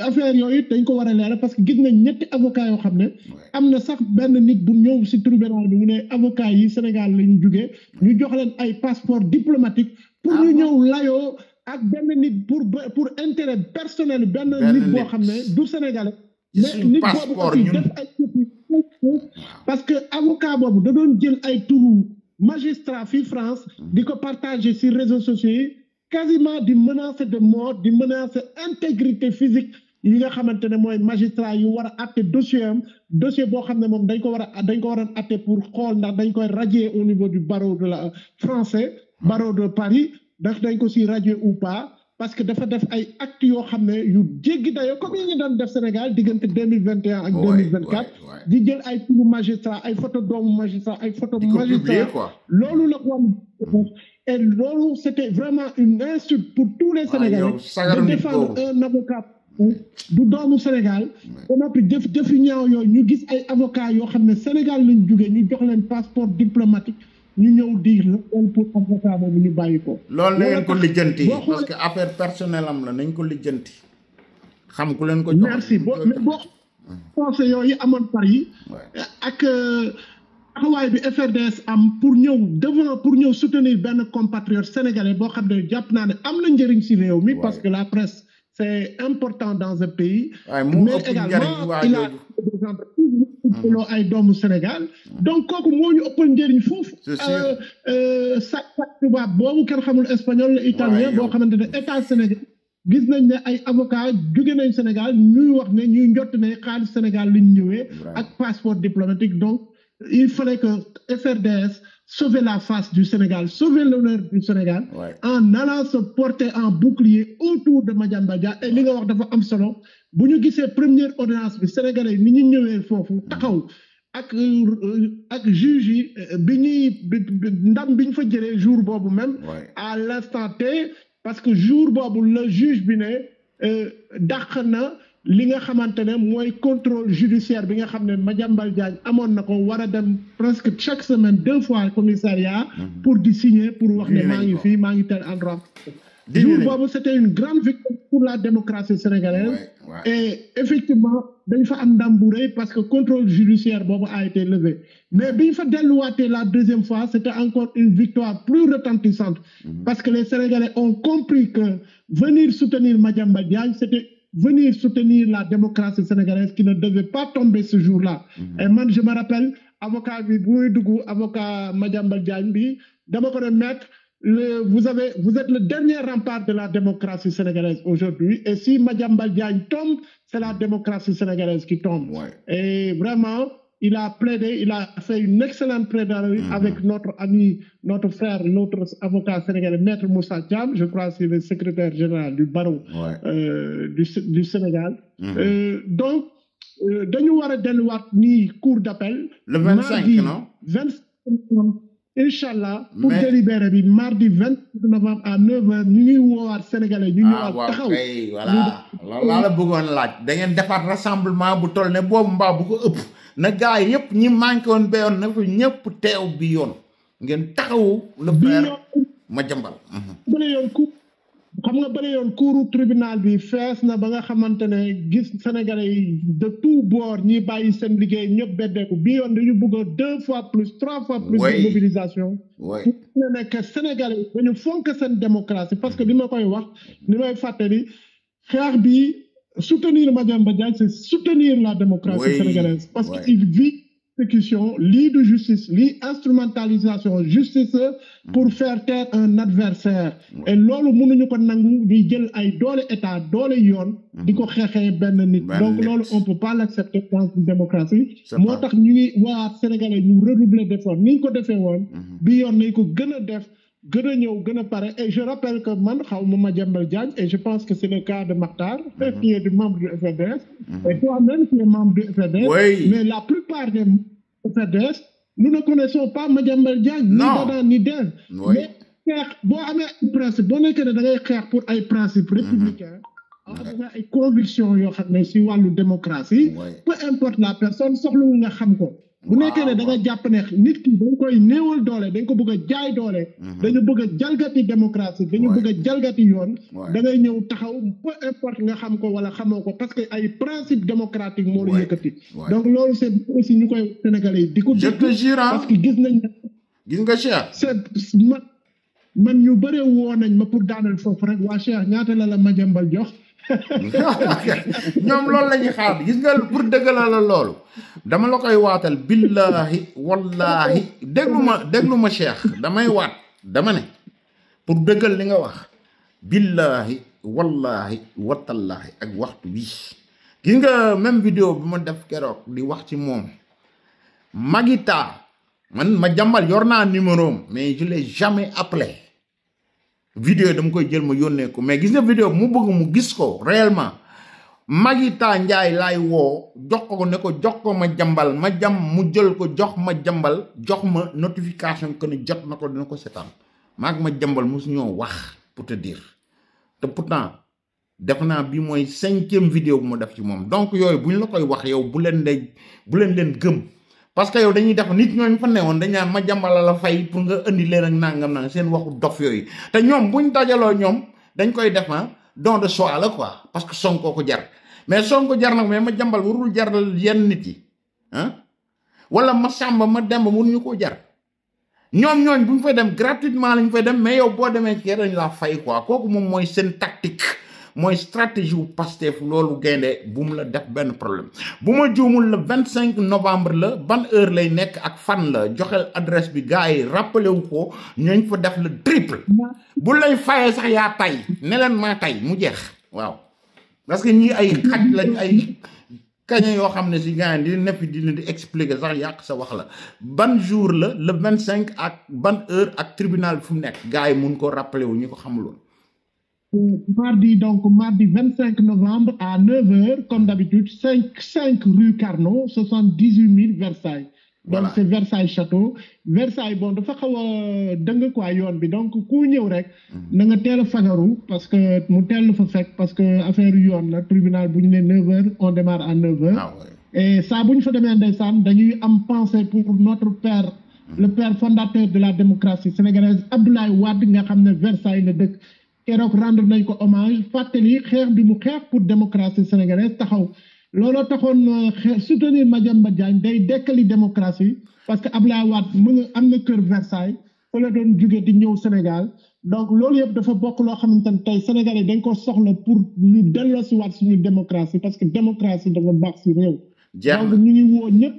affaire yooyu dañ ko war a leeral parce que gis nañ ñetti avocat yoo xam ne am na sax benn nit bu ñëw ci tribunal bi mu ne avocat yi Sénégal lañ jóge ñu jox leen ay passeport diplomatique pour ñu ñëw layoo ak benn nit pour intérêt personnel benn nit boo xam ne du Sénégalais mais nit boobu aussi def ay parce que avocat boobu da doon jël ay turu magistrat fii France di ko partager sur réseaux sociaux yi quasiment di menacer de mort di menacer intégrité physique yi nga xamante ne mooy magistrat yu war a atte dossier boo xam ne moom dañ ko war a atte pour xool ndax dañ koy radier au niveau du barreau de la français barreau de Paris ndax dañ ko si radier ou pas parce que dafa def ay actes yoo xam ne yu jéggi dayoo comme yi ñu doon def Sénégal diggante 2021 ak 2024 di jël ay turu magistrat ay photo doomu magistrat ay photo magistrat loolu la ko et loolu c'était vraiment une insulte pour tous les Sénégalais de défendre un avocat du doomu Sénégal ba noppi def yu ñaaw yooyu ñu gis ay avocats yoo xam ne Sénégal lañ jógee ñu jox leen passeport diplomatique ñu ñëw di la pour avocat boobu ñu bàyyi ko. loolu na ngeen ko lijjanti parce que affaire personnelle am la nañ ko lijjanti xam ku leen ko jox. merci boo conseil yooyu amoon Paris ak taxawaay bi FRDS am pour ñëw soutenir benn compatriote sénégalais boo xam ne jàpp naa ne am na njëriñ ci réew mi parce que la presse c'est important dans un pays. mais également il a des entreprises loo ay doomu Sénégal donc kooku moo ñu ëppal njëriñ foofu sa tubaab boobu kenn xamul espagnol la italien boo xamante ne état Sénégal gis nañ ne ay avocat jóge nañ Sénégal ñuy wax ne ñuy njott ne xaalis Sénégal liñ ñëwee ak passeport diplomatique donc il fallait que FRDS sauver la face du Sénégal sauver l'honneur du Sénégal en allant se porter en bouclier autour de Madiambal Diagne et li nga wax dafa am solo bu ñu gisee première audience bi Sénégalais ni ñu ñëwee foofu taxaw ak juge yi ndam bi ñu fa jëlee jour boobu même à l'instant T parce que jour boobu le juge bi ne dàq na li nga xamante ne mooy contrôle judiciaire bi nga xam ne Madiambal Diagne amoon na ko war a dem presque chaque semaine 2 fois commissariat pour di signer pour wax ne maa ngi fii maa ngi tel endroit jour boobu c'était une grande victoire pour la démocratie sénégalaise et effectivement dañ fa am ndam bu rëy parce que contrôle judiciaire boobu a été levé mais biñ fa delluwaatee la deuxième fois c'était encore une victoire plus retentissante parce que les Sénégalais ont compris que venir soutenir Madiambal Diagne c'était venir soutenir la démocratie sénégalaise qui ne devait pas tomber ce jour-là et man je me rappelle avocat bi bu muy dugg avocat Madiambal Diagne bi dama ko ne maître vous êtes le dernier rempart de la démocratie sénégalaise aujourd'hui et si Madiambal Diagne tombe c'est la démocratie sénégalaise qui tombe et vraiment il a plaidé il a fait une excellente plaidoirie avec notre ami notre frère notre avocat sénégalais maître Moussa Thiam je crois c'est le secrétaire général du barreau du Sénégal donc dañu war a delluwaat nii cour d'appel le 25 non 25 Inch'Allah pour délibérer bi mardi 20 novembre à 9h ñu ngi woowaat sénégalais ñu ñëwaat taxaw voilà laa la bëggoon laaj da ngeen defaat rassemblement bu toll ne boobu mbaa bu ko ëpp na gars yi yëpp ñi manqué woon béyoon na fa ñëpp teew bi yoon ngeen taxawu le frère Madiambal xam nga bëri yoon couru tribunal bi fees na ba nga xamante ne gis sénégalais yi de tout bord ñi bàyyi seen liggéey ñëpp beddeeku bi yoon dañu bëgg 2 fois plus 3 fois plus de mobilisation pour ne nekk sénégalais yi dañu fonk seen démocratie parce que li ma koy wax li may fàttali xeex bi soutenir Madiambal Diagne c'est soutenir la démocratie sénégalaise parce que il vit exécution lii de justice lii instrumentalisation justice pour faire taire un adversaire et loolu mënuñu ko nangu di jël ay doole état doole yoon di ko xeexee benn nit donc loolu on peut pas l'accepter dans une démocratie moo tax ñu ngi waa sénégalais ñu redoubler d'effort ni ñu ko defee woon bi yoon nañ ko gën a def gën a ñëw gën a pare et je rappelle que man xaw ma Madiambal Diagne et je pense que c'est le cas de Makhtar qui est du membre du FDS et toi-même qui est membre du FDS mais la plupart des FDS nous ne connaissons pas Madiambal Diagne ni Dada ni Den mais xeex boo amee principe boo nekkee ne da ngay xeex pour ay principe républicain ay conviction yoo xam ne si wàllu démocratie peu importe la personne soxlawu nga xam ko bu nekkee ne da nga jàpp ne nit ki dañ koy néewal doole dañ ko bëgg a jaay doole dañu bëgg a jalgati démocratie dañu bëgg a jalgati yoon da ngay ñëw taxaw peu importe nga xam ko wala xamoo ko parce que ay principe démocratique moo la yëkkati donc loolu c'est aussi ñu koy sénégalais yi di ko parce que gis nañ gis nga Cheikh c'est man ñu bëre woo nañ ma pour daanal foofu rek waa Cheikh ñaata la Madiambal jox ñoom loolu la ñuy xaar gis nga pour dëggalal la loolu dama la koy waatal billahi wallahi déglu ma Cheikh damay waat dama ne pour dëggal li nga wax billahi wallahi watallahi ak waxtu wi gis nga même vidéo bi ma def keroog di wax ci moom Magita man Madiambal yor naa numéro mais je l'ai jamais appelé vidéo dama koy jël ma yónnee ko mais gis nga vidéo mu bëgg mu gis ko réellement Magita Njaay laay woo jox ko ne ko jox ko Madiambal mu jël ko jox Madiambal jox ma notification que ne jot na ko dina ko seetaan maag Madiambal mosu ñoo wax pour te dire te pourtant def naa bi mooy 5e vidéo bu ma def ci moom donc yooyu bu ñu la koy wax yow bu leen gëm parce que yow dañuy def nit ñooñu fa newoon dañ naan Madiambal la fay pour nga indi leen ak nangam seen waxu dof yooyu te ñoom buñ dajaloo ñoom dañ koy def don de soi la quoi parce que Sonko ko jar mais Sonko jar nag mais Madiambal warul jar yenn nit yi wala ma Samba ma Demba mënuñu koo jar ñooñ buñ fay dem gratuitement lañ fay dem mais yow boo demee ci dañ laa fay quoi kooku moom mooy seen tactique mooy stratégie wu Pastef loolu gaynde bu mu la def benn problème bu ma juumul le 25 novembre la ban heure lay nekk ak fan la joxel adresse bi gars yi rappelé wu ko ñooñ fa def le triple bu lay fayee sax yaa tay ne leen maa tay mu jeex waaw parce que ñii ay xaj lañ ay kaña yoo xam ne si gars yi di neppi di leen di expliquer sax yàq sa wax la ban jour la le 25 ak ban heure ak tribunal bi fu mu nekk gars yi mun ko rappelé wu ñu ko xamuloon mardi 25 novembre à 9h, comme d'habitude, 5 rue Carnot, 78 000 Versailles. Donc, c'est Versailles Château. Versailles, bon, dafa xaw a dëng quoi yoon bi donc ku ñëw rek na nga teel a fagaru parce que mu teel fa fekk parce que affaire yoon la tribunal bu ñu ne 9h on démarre à 9h. Et ça bu ñu fa demee ndeysaan dañuy am pensée pour notre père le père fondateur de la démocratie sénégalaise Abdoulaye Wade nga xam ne Versailles la dëkk. keroog rendre nañ ko hommage fàttali xeex bi mu xeex pour démocratie sénégalaise taxaw looloo taxoon soutenir Madiambal Diagne day dekkali démocratie parce que Abdoulaye Wade am na kër Versailles fa la doon jóge di ñëw Sénégal donc loolu yëpp dafa bokk loo xamante ne tey Sénégalais dañ ko soxla pour ñu delloosi waat suñu démocratie parce que démocratie dafa baax si réew donc ñu ngi woo ñëpp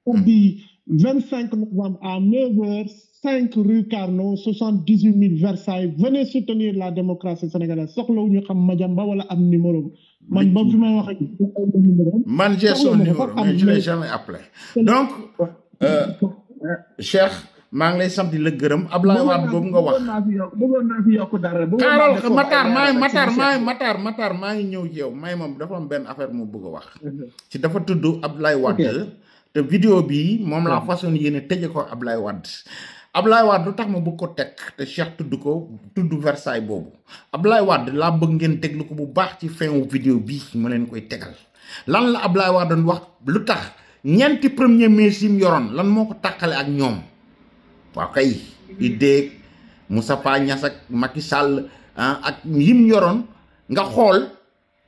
pour di 25 novembre à 9h 5 rue Carnot 78 000 Versailles venez soutenir la démocratie sénégalaise soxlawu ñu xam Madiambal wala am numéro man ba fi may wax ak man j'ai son numéro mais je l'ai jamais appelé donc Cheikh maa ngi lay sant di la gërëm Ablaye Wade boobu nga wax bëggoon naa fi yokk dara Matar maa ngi ñëw ci yow may moom dafa am benn affaire moo bëgg a wax ci dafa tudd Ablaye Wade te vidéo bi moom laa façon yéene tëje ko Ablaye Wade lu tax ma bëgg ko teg te Cheikh tudd Versailles boobu Ablaye Wade laa bëgg ngeen déglu ko bu baax ci fin wu vidéo bi ma leen koy tegal lan la Ablaye Wade doon wax lu tax ñeenti premier ministre yi mu yoroon lan moo ko tàqale ak ñoom waaw kay Idé Moustapha Niasse ak Macky Sall ak yim yoroon nga xool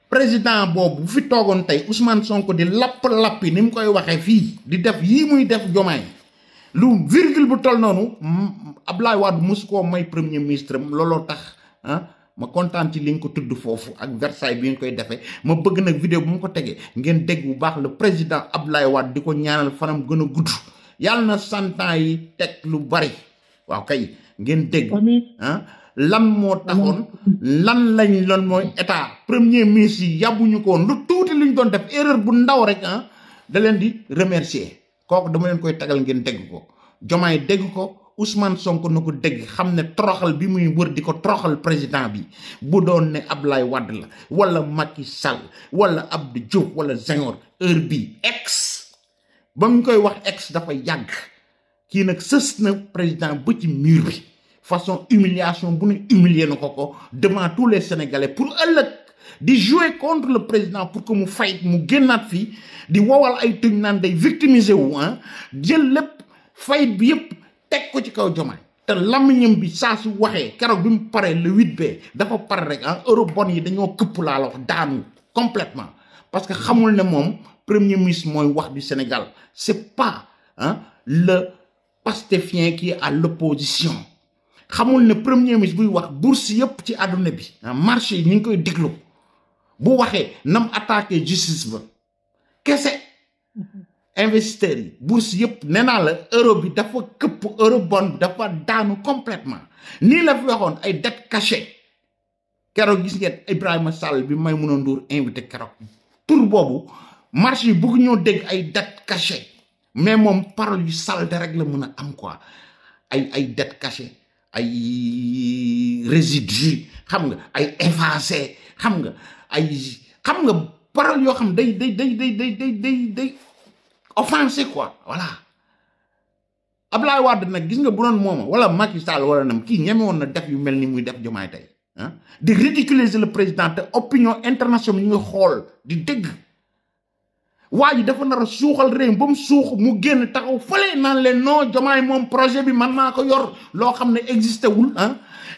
président boobu bu fi toogoon tey Ousmane Sonko di lappi ni mu koy waxee fii di def yii muy def Diomaye lu virgule bu toll noonu Ablaye Wade mosu koo may premier ministre am looloo tax ma kontaan ci li nga ko tudd foofu ak Versailles bi ngeen koy defee ma bëgg nag vidéo bu ma ko tegee ngeen dégg bu baax le président Ablaye Wade di ko ñaanal fanam gën a gudd yàlla na 100 ans yi teg lu bari waaw kay ngeen dégg lan moo taxoon lan lañ loon mooy état premier ministre yi yàbbuñu ko woon lu tuuti luñ doon def erreur bu ndaw rek da leen di remercier kooku dama leen koy tagal ngeen dégg ko Diomaye dégg ko Ousmane Sonko na ko dégg xam ne toroxal bi muy wër di ko toroxal président bi bu doon ne Ablaye Wade la wala Macky Sall wala Abdou Diouf wala Senghor heure bi ex ba mu koy wax ex dafa yàgg kii nag sës na président ba ci mur bi façon humiliation bu ne humilier na ko devant tous les Sénégalais pour ëllëg di jouer contre le président pour que mu fay mu génnaat fii di wowal ay tuñ naan day victimiser wu jël lépp fayit bi yëpp teg ko ci kaw Diomaye te lamiñam bi saa su waxee keroog bi mu paree le 8B dafa pare rek eurobond yi dañoo këpp laa la wax daanu complètement parce que xamul ne moom premier ministre mooy wax du Sénégal c'est pas le pastéfien qui est à l'opposition xamul ne premier ministre buy wax bourse yëpp ci àdduna bi marché yi ñu ngi koy déglu bu waxee nam attaqué justice ba kese investisseurs yi bourse yëpp nee naa la euro bi dafa këpp eurobond bi dafa daanu complètement nii la fi waxoon ay dette cachée keroog gis ngeen Ibrahima Sall bi Maïmouna Ndour invité keroog tur boobu marché yi bëgg ñoo dégg ay dette cachée mais moom parole yu salte rek la mën a am quoi ay dette cachée ay résidus xam nga ay effacé xam nga parole yoo xam day offensé quoi voilà Ablaye Wade nag gis nga bu doon mooma wala Macky Sall wala nam kii ñeme woon na def yu mel ni muy def Diomaye tey di ridiculiser le président te opinion internationale ñu ngi xool di dégg waa ji dafa nar a suuxal réew ba mu suux mu génn taxaw fële naan leen non Diomaye moom projet bi man naa ko yor loo xam ne existé wul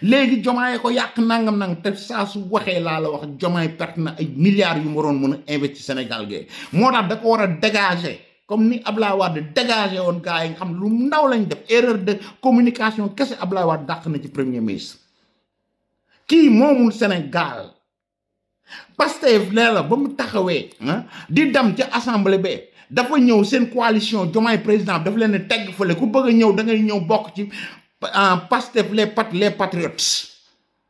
léegi Diomaye ko yàq nangam te saa su waxee laa la wax Diomaye perte na ay milliards yu mu waroon mën a investir Sénégal gee moo tax da ko war a dégager comme ni Ablaye Wade dégagé woon gars yi nga xam lu ndaw lañ def erreur de communication kese Ablaye Wade dàq na ci premier ministre kii moomul Sénégal Pastef la ba mu taxawee di dem ci assemblée ba dafa ñëw seen coalition Diomaye président dafa leen tegg fële ku bëgg a ñëw da ngay ñëw bokk ci Pastef les patriotes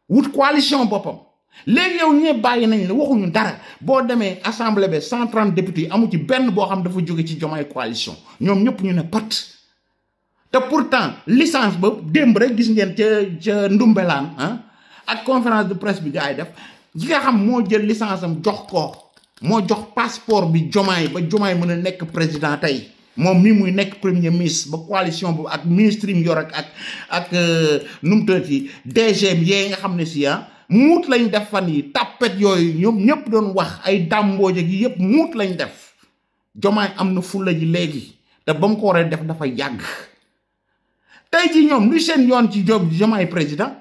wut coalition boppam léegi yow ñee bàyyi nañ la waxuñu dara boo demee assemblée ba 130 députés amu ci benn boo xam dafa jóge ci Diomaye coalition ñoom ñëpp ñu ne pat te pourtant licence ba démb rek gis ngeen ca Ndumbelaan ak conférence de presse bi gars yi def gi nga xam moo jël licence am jox ko moo jox passeport bi Diomaye ba Diomaye mën a nekk président tey moom mii muy nekk premier ministre ba coalition boobu ak ministre yi mu yor ak nu mu tuddati DG yee nga xam ne si muut lañ def fan yi tàppet yooyu ñoom ñëpp doon wax ay dàmbooje gi yëpp muut lañ def Diomaye am na fulla ji léegi te ba mu ko waree def dafa yàgg tey ji ñoom luy seen yoon ci Diomaye président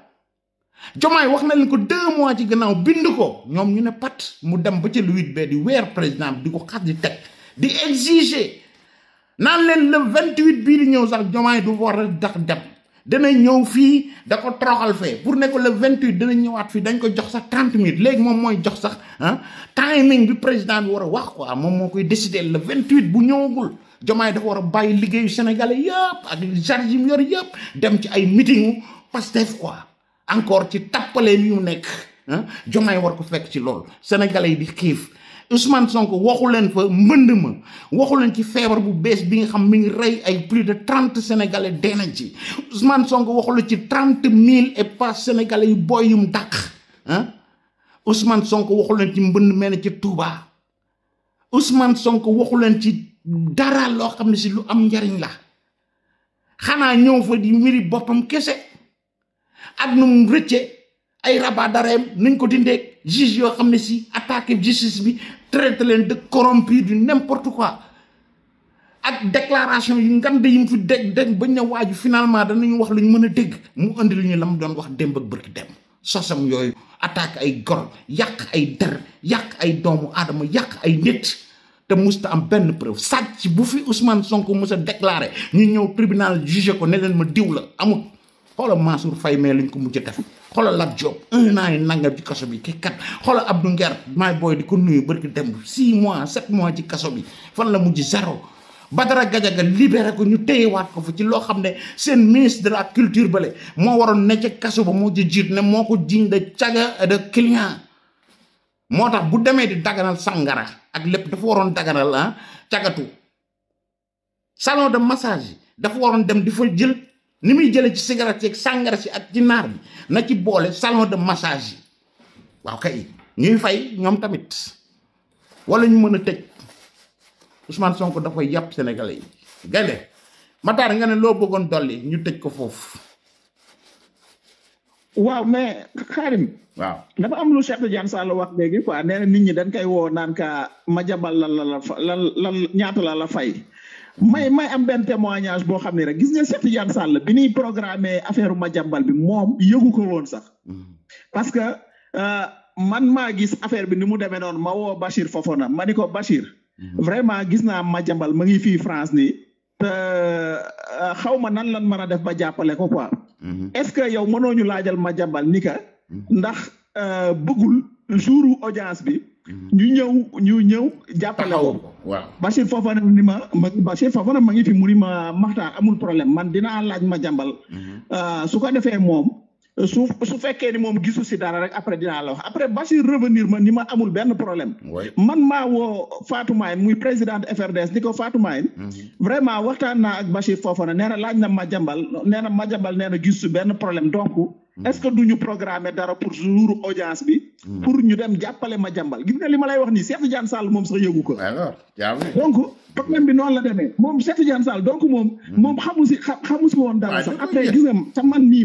Diomaye wax na leen ko 2 mois ci gannaaw bind ko ñoom ñu ne pat mu dem ba ca le 8B di weer président bi di ko xas di teg di exiger naan leen le 28 bii di ñëw sax Diomaye du war a dax dem dana ñëw fii da ko toroxal fee pour ne ko le 28 dana ñëwaat fii dañ ko jox sax 30 minutes léegi moom mooy jox sax timing bi président bi war a wax quoi moom moo koy décider le 28 bu ñëwagul Diomaye dafa war a bàyyi liggéeyu sénégalais yëpp ak charge yi mu yor yëpp dem ci ay meeting Pastef quoi encore ci tappalee yu nekk Diomaye war ko fekk ci loolu sénégalais yi di xiif Ousmane Sonko waxu leen fa mbënd ma waxu leen ci feebar bu bees bi nga xam mi ngi rey ay plus de 30 sénégalais dee nañ ci Ousmane Sonko waxu leen ci 30 000 et pas sénégalais yu boy yum dàq Ousmane Sonko waxu leen ci mbënd mel ne ci Touba Ousmane Sonko waxu leen ci dara loo xam ne si lu am njariñ la xanaa ñëw fa di mbiri boppam kese ak nu mu rëcce ay rabat dareem nañ ko dindee juge yoo xam ne si attaqué justice bi traité leen de corrompu du n'importe quoi ak déclaration yu ngand yi mu fi dégg bañ na waaju finalement danañu wax lu ñu mën a dégg mu indi lu ñu la mu doon wax démb ak bërki dem sosam yooyu attaque ay gor yàq ay der yàq ay doomu aadama yàq ay nit te musta am benn preuve sàcc bu fi Ousmane Sonko mos a déclaré ñu ñëw tribunal jugé ko ne leen ma diw la amul xoolal Mansour Faye mais lañ ko mujj def xoolal Lat Diop 1 an yi nangam ci kaso bi ki kat xoolal Abdou Nguer maay booy di ko nuyu barki dem 6 mois 7 mois ci kaso bi fan la mujj 0 Badara Gadiaga libéré ko ñu téyewaat ko fa ci loo xam ne seen ministre de la culture bale moo waroon ne ca kaso ba moo ci jiit ne moo ko jiñ de caga de client moo tax bu demee di daganal sangara ak lépp dafa waroon daganal cagatu salon de massage yi dafa waroon dem di fa jël ni muy jëlee ci cigarette ak sàngara si ak ci naar bi na ci boole salon de massage yi waaw kay ñuy fay ñoom tamit wala ñu mën a tëj Ousmane Sonko da koy yàpp sénégalais yi gaynde Matar nga ne loo bëggoon dolli ñu tëj ko foofu. waaw mais Karim. waaw dafa am lu Cheikh Tidiane Sall wax léegi quoi nee na nit ñi dañ koy woo naan ka Madiambal lan ñaata la fay. may am benn témoignage boo xam ne rek gis nga Cheikh Tidiane Sall bi ñuy programmé affaire Madiambal bi moom yëgu ko woon sax. parce que man maa gis affaire bi ni mu demee noonu ma woo Bachir Fofana ma ni ko Bachir. vraiment gis naa Madiambal ma ngi fii France nii. te xaw ma nan lan mën a def ba jàppale ko quoi. est-ce que yow mënoo ñu laajal Madiambal ni ka ndax bëggul jouru audience bi. ñu ñëw jàppale ko. waaw Bachir Fofana ni Bachir Fofana ma ngi fi mu ni ma Maxtaar amul problème man dinaa laaj Madiambal. su ko defee moom su fekkee ni moom gisu si dara rek après dinaa la wax après Bachir revenir ma ni ma amul benn problème. man maa woo Fatou Maye muy présidente FRDS ni ko Fatou Maye. vraiment waxtaan naa ak Bachir Fofana nee na laaj na Madiambal nee na gisu benn problème donc. est-ce que duñu programmer dara pour jour audience bi. pour ñu dem jàppale Madiambal gis nga li ma lay wax nii Cheikh Tidiane Sall moom sax yëgu ko. donc problème bi noonu la demee moom Cheikh Tidiane Sall donc moom xamu si woon dara sax après gis nga te man mii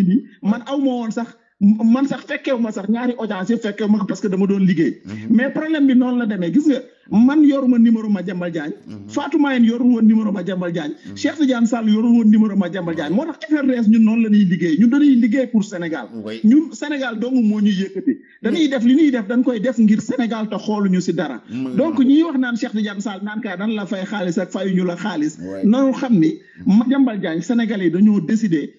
nii man aw ma woon sax man sax fekkeewu ma sax ñaari audience yëpp fekkeewu ma ko parce que dama doon liggéey. mais problème bi noonu la demee gis nga man yoruma numéro Madiambal Diagne. Fatou Maye yorul woon numéro Madiambal Diagne. Cheikh Tidiane Sall yorul woon numéro Madiambal Diagne moo tax FRDS ñun noonu la ñuy liggéey ñun dañuy liggéey pour Sénégal. ñun Sénégal dong moo ñuy yëkkati. dañuy def li ñuy def dañ koy def ngir Sénégal te xooluñu si dara. donc ñiy wax naan Cheikh Tidiane Sall naan kaa dan la fay xaalis ak fayuñu la xaalis. nanu xam ni Madiambal Diagne Sénégalais yi dañoo décider.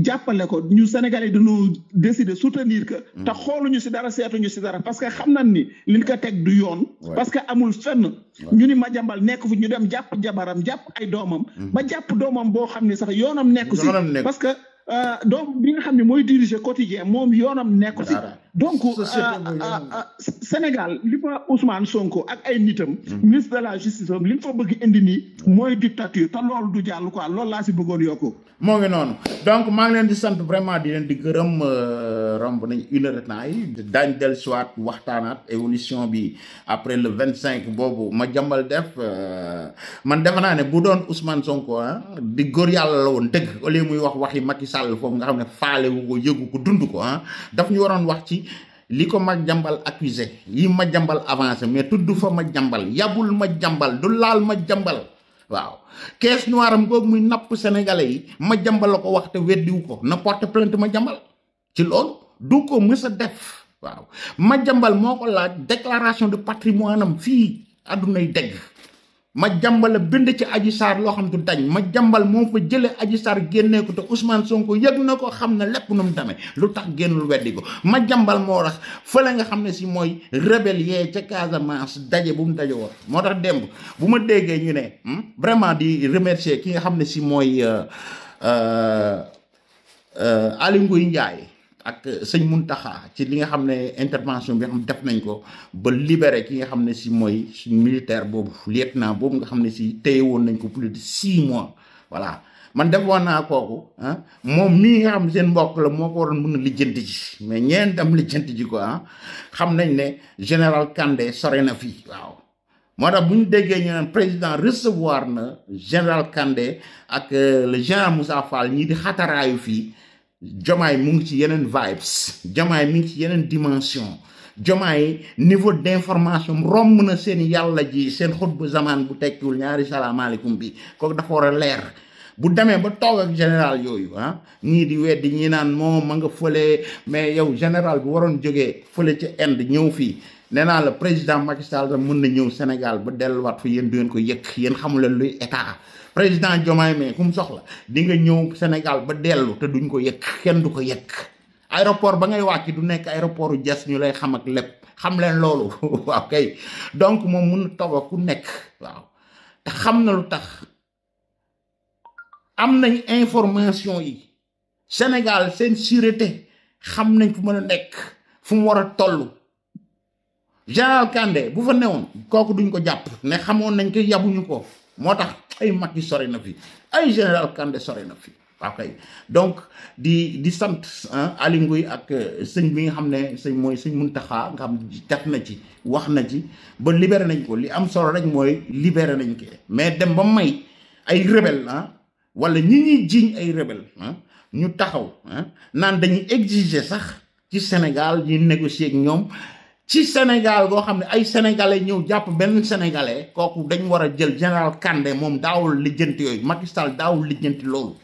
jàppale ko ñu Sénégalais yi dañoo décider soutenir que. te xooluñu si dara seetuñu si dara parce que xam nañ ni liñ ko teg du yoon. parce que amul fenn. ñu ni Madiambal nekk fu ñu dem jàpp jabaram jàpp ay doomam. ba jàpp doomam boo xam ni sax yoonam nekku si. parce que doom bi nga xam ne mooy diriger quotidien moom yoonam nekku si. donc Sénégal li fa Ousmane Sonko ak ay nitam. ministre de la justice am li mu fa bëgg indi nii mooy dictature te loolu du jàll quoi loolu laa si bëggoon yokku. moo ngi noonu donc maa ngi leen di sant vraiment di leen di gërëm romb nañ 1 heure de temps yi daañ del soit waxtaanaat évolution bi après le 25 boobu Madiambal def man defe naa ne bu doon Ousmane Sonko di góor yàlla la woon dëgg au lieu muy wax waxi Macky Sall foofu nga xam ne faale wu ko yëgu ko dund ko daf ñu waroon wax ci li ko Madiambal accusé yi Madiambal avancé mais tudd fa Madiambal yabul Madiambal du laal Madiambal waaw caisse noire am googu muy napp sénégalais yi Madiambal la ko wax te weddiwu ko na porte plainte Madiambal ci loolu du ko mës a def waaw Madiambal moo ko laaj déclaration de patrimoine am fii àddunay dégg Madiambal la bind ci Adji Sarr loo xam du dañ Madiambal moo fa jële Adji Sarr génnee ko te Ousmane Sonko yëg na ko xam ne lépp nu mu demee lu tax génnul weddi ko Madiambal moo tax fële nga xam ne si mooy rébellier ca Casamance daje bu mu daje woon moo tax démb bu ma déggee ñu ne vraiment di remercier ki nga xam ne si mooy Aly Ngouille Ndiaye ak sëñ Mountakha ci li nga xam ne intervention bi nga xam def nañ ko ba libéré ki nga xam ne si mooy suñ militaire boobu lieutenant boobu nga xam ne si téye woon nañ ko plus de 6 mois voilà man defoon naa kooku moom mii nga xam ne seen mbokk la moo ko waroon mën a lijjanti ji mais ñeen dem lijjanti ji ko xam nañ ne général Kandé sore na fii waaw moo tax bu ñu déggee ñu naan président recevoir na général Kandé ak le général Moussa Fall ñii di xataraayu fii Diomaye mu ngi ci yeneen vibes Diomaye mi ngi ci yeneen dimension Diomaye niveau d'information romb na seen yàlla ji seen xutbu zaman bu tekkiwul ñaari salaamaaleykum bi kooku dafa war a leer bu demee ba toog ak général yooyu ñii di weddi ñi naan moom ma nga fële mais yow général bi waroon jógee fële ca Inde ñëw fii nee naa la président Macky Sall sax mën na ñëw Sénégal ba delluwaat fa yéen du ngeen ko yëkk yéen xamuleen luy état président Diomaye mais ku mu soxla di nga ñëw Sénégal ba dellu te duñ ko yëkk kenn du ko yëkk aéroport ba ngay wàcc du nekk aéroport u Diass ñu lay xam ak lépp xam leen loolu waaw kay donc moom mun na toog ak ku nekk waaw te xam na lu tax am nañ information yi Sénégal seen sûreté xam nañ fu mën a nekk fu mu war a toll général Kandé bu fa newoon kooku duñ ko jàpp ne xamoon nañ ko yabuñu ko moo tax ay Macky sori na fi ay général Kandé sori na fi ok donc di sant Aly Ngouille ak sëñ bi nga xam ne mooy sëñ Muntaxa nga xam def na ci wax na ci ba libéré nañ ko li am solo rek mooy libéré nañ ko mais dem ba may ay rebelle wala ñi ñuy jiiñ ay rebelle ñu taxaw naan dañuy exiger sax ci Sénégal ñu négocier ak ñoom ci Sénégal goo xam ne ay sénégalais ñëw jàpp benn sénégalais kooku dañ war a jël général Kandé moom daawul lijjanti yooyu Macky Sall daawul lijjanti loolu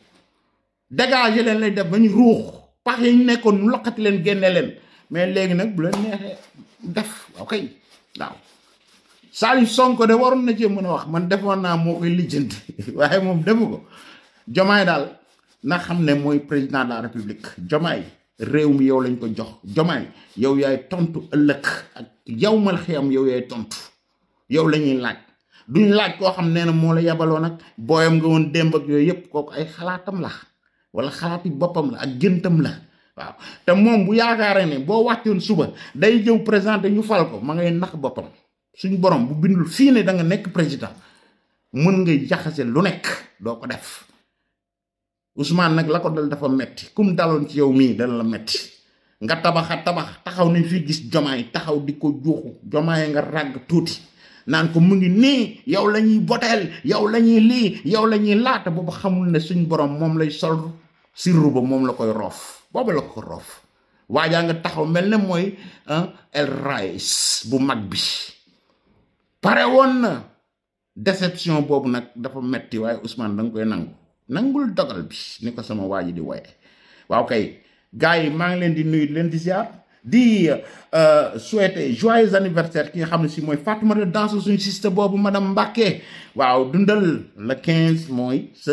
dégager leen lay def ba ñu ruux pax yi ñu nekkoon ñu loqati leen génne leen mais léegi nag bu leen neexee def ok waaw Salif Sonko de waroon na cee mën a wax man defoon naa moo koy lijjanti waaye moom defu ko Diomaye daal na xam ne mooy président de la république Diomaye réew mi yow lañ ko jox Diomaye yow yaay tontu ëllëg ak yow mal xiyam yow yaay tontu yow la ñuy laaj duñ laaj koo xam nee na moo la yabaloo nag booyam nga woon démb ak yooyu yëpp kooku ay xalaatam la wala xalaati boppam la ak gëntam la waaw te moom bu yaakaaree ne boo wàccoon suba day jëw présenté ñu fal ko ma ngay nax boppam suñ borom bu bindul fii ne da nga nekk président mën ngay jaxase lu nekk doo ko def Ousmane nag la ko dal dafa metti kum daloon ci yow mii dana la metti nga tabax taxaw nañ fi gis Diomaye taxaw di ko juuxu Diomaye nga ràgg tuuti naan ko mu ngi nii yow la ñuy boteel yow la ñuy lii yow la ñuy laata boobu xamul ne suñ borom moom lay sol sirru ba moom la koy roof booba la ko roof waajaa nga taxaw mel ne mooy El Rais bu mag bi pare woon na déception boobu nag dafa metti waaye Ousmane da nga koy nangul dogal bi ni ko sama waa ji di woye waaw kay gars yi maa ngi leen di nuyu leen di ziar di souhaiter joyeux anniversaire ki nga xam ne si mooy Fatoumata Danso suñu siste boobu madame Mbacké waaw dundal le 15 mooy sa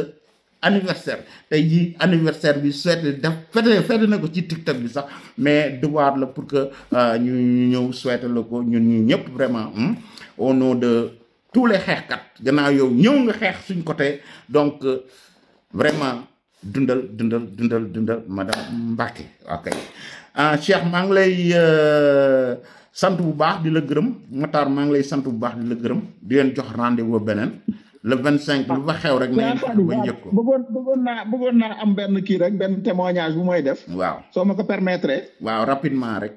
anniversaire tey jii anniversaire bi souhaité def fête na ko ci TikTok bi sax mais devoir la pour que ñu ñëw souhaité la ko ñun ñi ñëpp vraiment au nom de tous les xeexkat gannaaw yow ñëw nga xeex suñ côté donc vraiment dundal madame Mbacké ok Cheikh maa ngi lay sant bu baax di la gërëm Matar maa ngi lay sant bu baax di la gërëm di leen jox rendez-vous beneen le 25 lu fa xew rek nañ ba njëkk ko bëggoon naa am benn kii rek benn témoignage bu mooy def waaw soo ma ko permettre waaw rapidement rek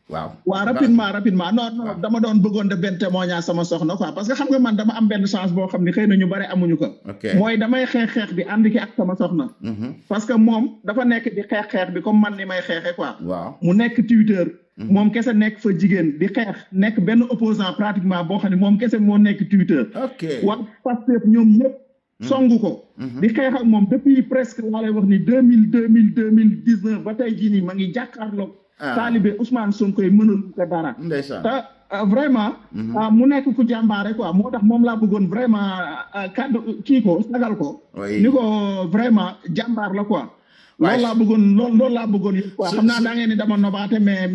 waaw rapidement non dama doon bëggoon def benn témoignage sama soxna quoi parce que xam nga man dama am benn chance boo xam ne xëy na ñu bari amuñu ko mooy damay xeex bi ànd ki ak sama soxna parce que moom dafa nekk di xeex bi comme man ni may xeexe quoi waaw mu nekk Twitter moom kese nekk fa jigéen di xeex nekk benn opposant pratiquement boo xam ne moom kese moo nekk Twitter wax Pastef ñoom ñëpp songu ko di xeex ak moom depuis presque laa lay wax ni 2019 ba tey jii nii ma ngi jàkkaarloog taalibe Ousmane Sonko yi mënul ko dara te vraiment mu nekk ku jàmbaare quoi moo tax moom laa bëggoon vraiment kaddu kii ko sagal ko ni ko vraiment jàmbaar la quoi loolu laa bëggoon yëpp quoi xam naa daa ngeen ni dama nobaate mais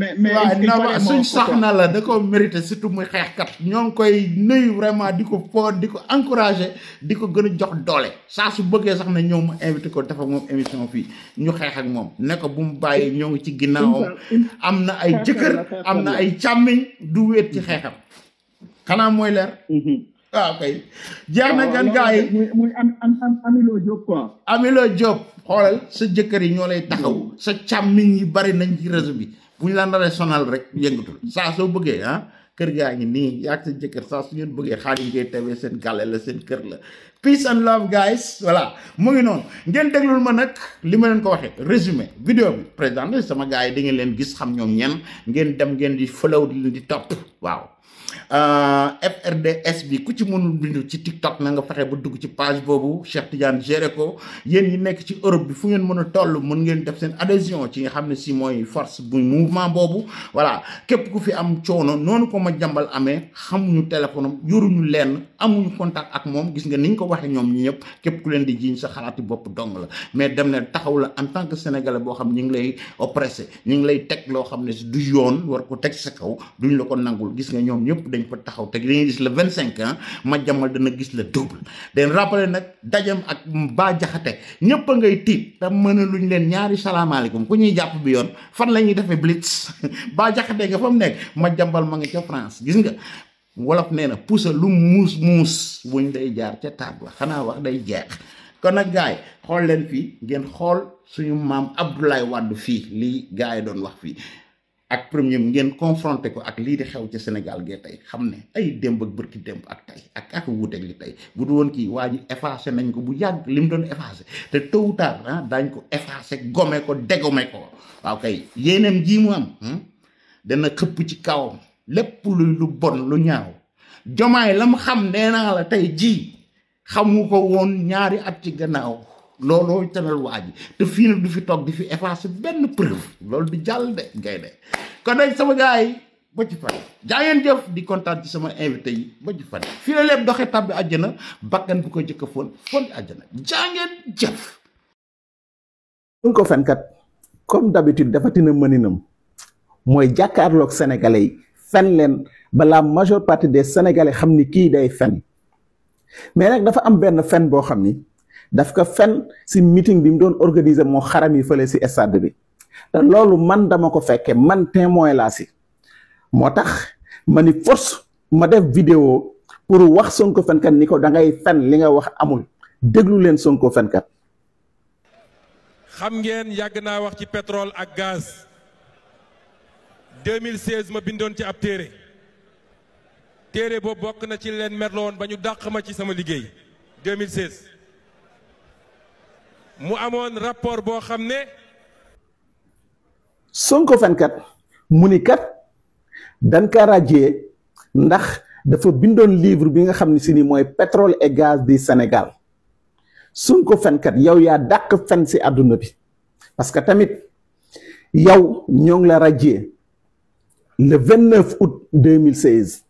suñ soxna la da ko mérité surtout muy xeexkat ñoo ngi koy nuyu vraiment di ko foon di ko encouragé di ko gën a jox doole saa su bëggee sax na ñëw ma invité ko dafa moom émission fii ñu xeex ak moom ne ko bu mu bàyyi ñoo ngi ci ginnaawam am na ay jëkkër am na ay càmmiñ du wéet ci xeexam xanaa mooy leer waaw kay jeex na gan gars yi muy Amilo Diop quoi Amilo Diop xoolal sa jëkkër yi ñoo lay taxaw sa càmmiñ yi bari nañ ci réseau bi bu ñu la naree sonal rek yëngatul saa soo bëggee kër gaa ngi nii yaag sa jëkkër saa su ngeen bëggee Khadim Gueye TV seen gàlle la seen kër la peace and love guys voilà mu ngi noonu ngeen déglul ma nag li ma leen ko waxee résumé vidéo bi président sama gars yi da ngeen leen gis xam ñoom ñen ngeen dem ngeen di follow di leen di topp waaw FRDS bi ku ci mënul bindu ci TikTok na nga fexe ba dugg ci page boobu Cheikh Tidiane géré ko yéen ñi nekk ci Europe bi fu ngeen mën a toll mën ngeen def seen adhésion ci nga xam ne si mooy force bu mouvement boobu voilà képp ku fi am coono noonu ko ma jàmbal amee xamuñu téléphone am yoruñu lenn amuñu contact ak moom gis nga niñ ko waxee ñoom ñi ñëpp képp ku leen di jiiñ sa xalaati bopp dong la mais dem ne taxaw la en tant que sénégalais boo xam ñi ngi lay oppressé ñi ngi lay teg loo xam ne si du yoon war ko teg sa kaw duñ la ko nangul gis nga ñoom ñëpp dañ fa taxaw te dañuy gis le 25 ma jàmmal dana gis le double den rappelé nag dajam ak Bah Diakhaté ñëpp a ngay tiit te mën a luñ leen ñaari salaamaaleykum ku ñuy jàpp bi yoon fan la ñuy defee blitz Bah Diakhaté nga fa mu nekk ma jàmbal ma nga ca France gis nga wolof nee na pusa lu muus wuñ day jaar ca taat la xanaa wax day jeex kon nag gars yi xool leen fii ngeen xool suñu maam Abdoulaye Wade fii lii gars yi doon wax fii ak premier ngeen confronté ko ak lii di xew ci Sénégal gee tey xam ne ay démb ak bërki démb ak tey ak wuuteeg li tey bu du woon kii waa ji effacé nañ ko bu yàgg li mu doon effacé te tôt ou tard daañ ko effacé gome ko dégome ko waaw kay yéeneem ji mu am dana xëpp ci kawam lépp lu bon lu ñaaw Jomaay la mu xam nee naa la tey jii xamu ko woon ñaari at ci gannaaw looloo tanal waa ji te fii nag du fi toog di fi effacer benn preuve loolu du jàll de ngay de kon nag sama gars yi ba ci fan jaa ngeen jëf di kontaan ci sama invité yi ba ci fan fii la lépp doxee tàbbi àjjana bakkan bu ko jëkk a foon àjjana jaa ngeen jëf. Sonko fenkat comme d'habitude dafa tina mëninam mooy jàkkaarloog sénégalais yi fen leen ba la majeure partie des sénégalais xam ni kii day fen mais nag dafa am benn fen boo xam ni daf ko fen si meeting bi mu doon organiser moo xaram yi fële si stade bi te loolu man dama ko fekke man témoin laa si moo tax ma ni force ma def vidéo pour wax Sonko fenkat ni ko da ngay fen li nga wax amul déglu leen Sonko fenkat. xam ngeen yàgg naa wax ci pétrole ak gaz 2016 ma bindoon ci ab téere boobu bokk na ci leen merloon ba ñu dàq ma ci sama liggéey 2016 mu amoon rapport boo xam ne Sonko fenkat mu ni kat dañ ko radier ndax dafa bindoon livre bi nga xam ne si ni mooy pétrole et gaz du Sénégal Sonko fenkat yow yaa dàq fen si àdduna bi parce que tamit yow ñoo ngi la radier le 29 août 2016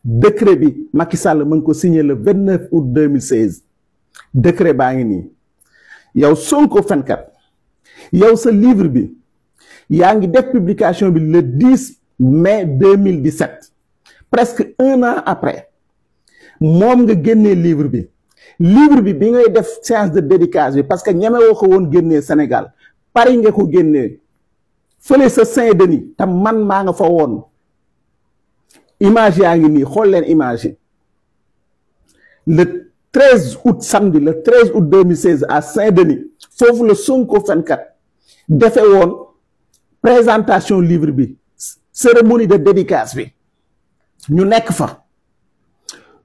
décret bi Macky Sall mën ko signé le 29 août 2016 décret baa ngi nii yow Sonko fenkat yow sa livre bi yaa ngi def publication bi le 10 mai 2017 presque 1 an après moom nga génnee livre bi bi ngay def séance de dédicace bi parce que ñeme woo ko woon génnee Sénégal Paris nga ko génnee fële sa Saint-Denis te man maa nga fa woon image yaa ngi nii xool leen image yi le 13 août samedi le 13 août 2016 à Saint-Denis foofu la Sonko fenkat defe woon présentation livre bi cérémonie de dédicace bi ñu nekk fa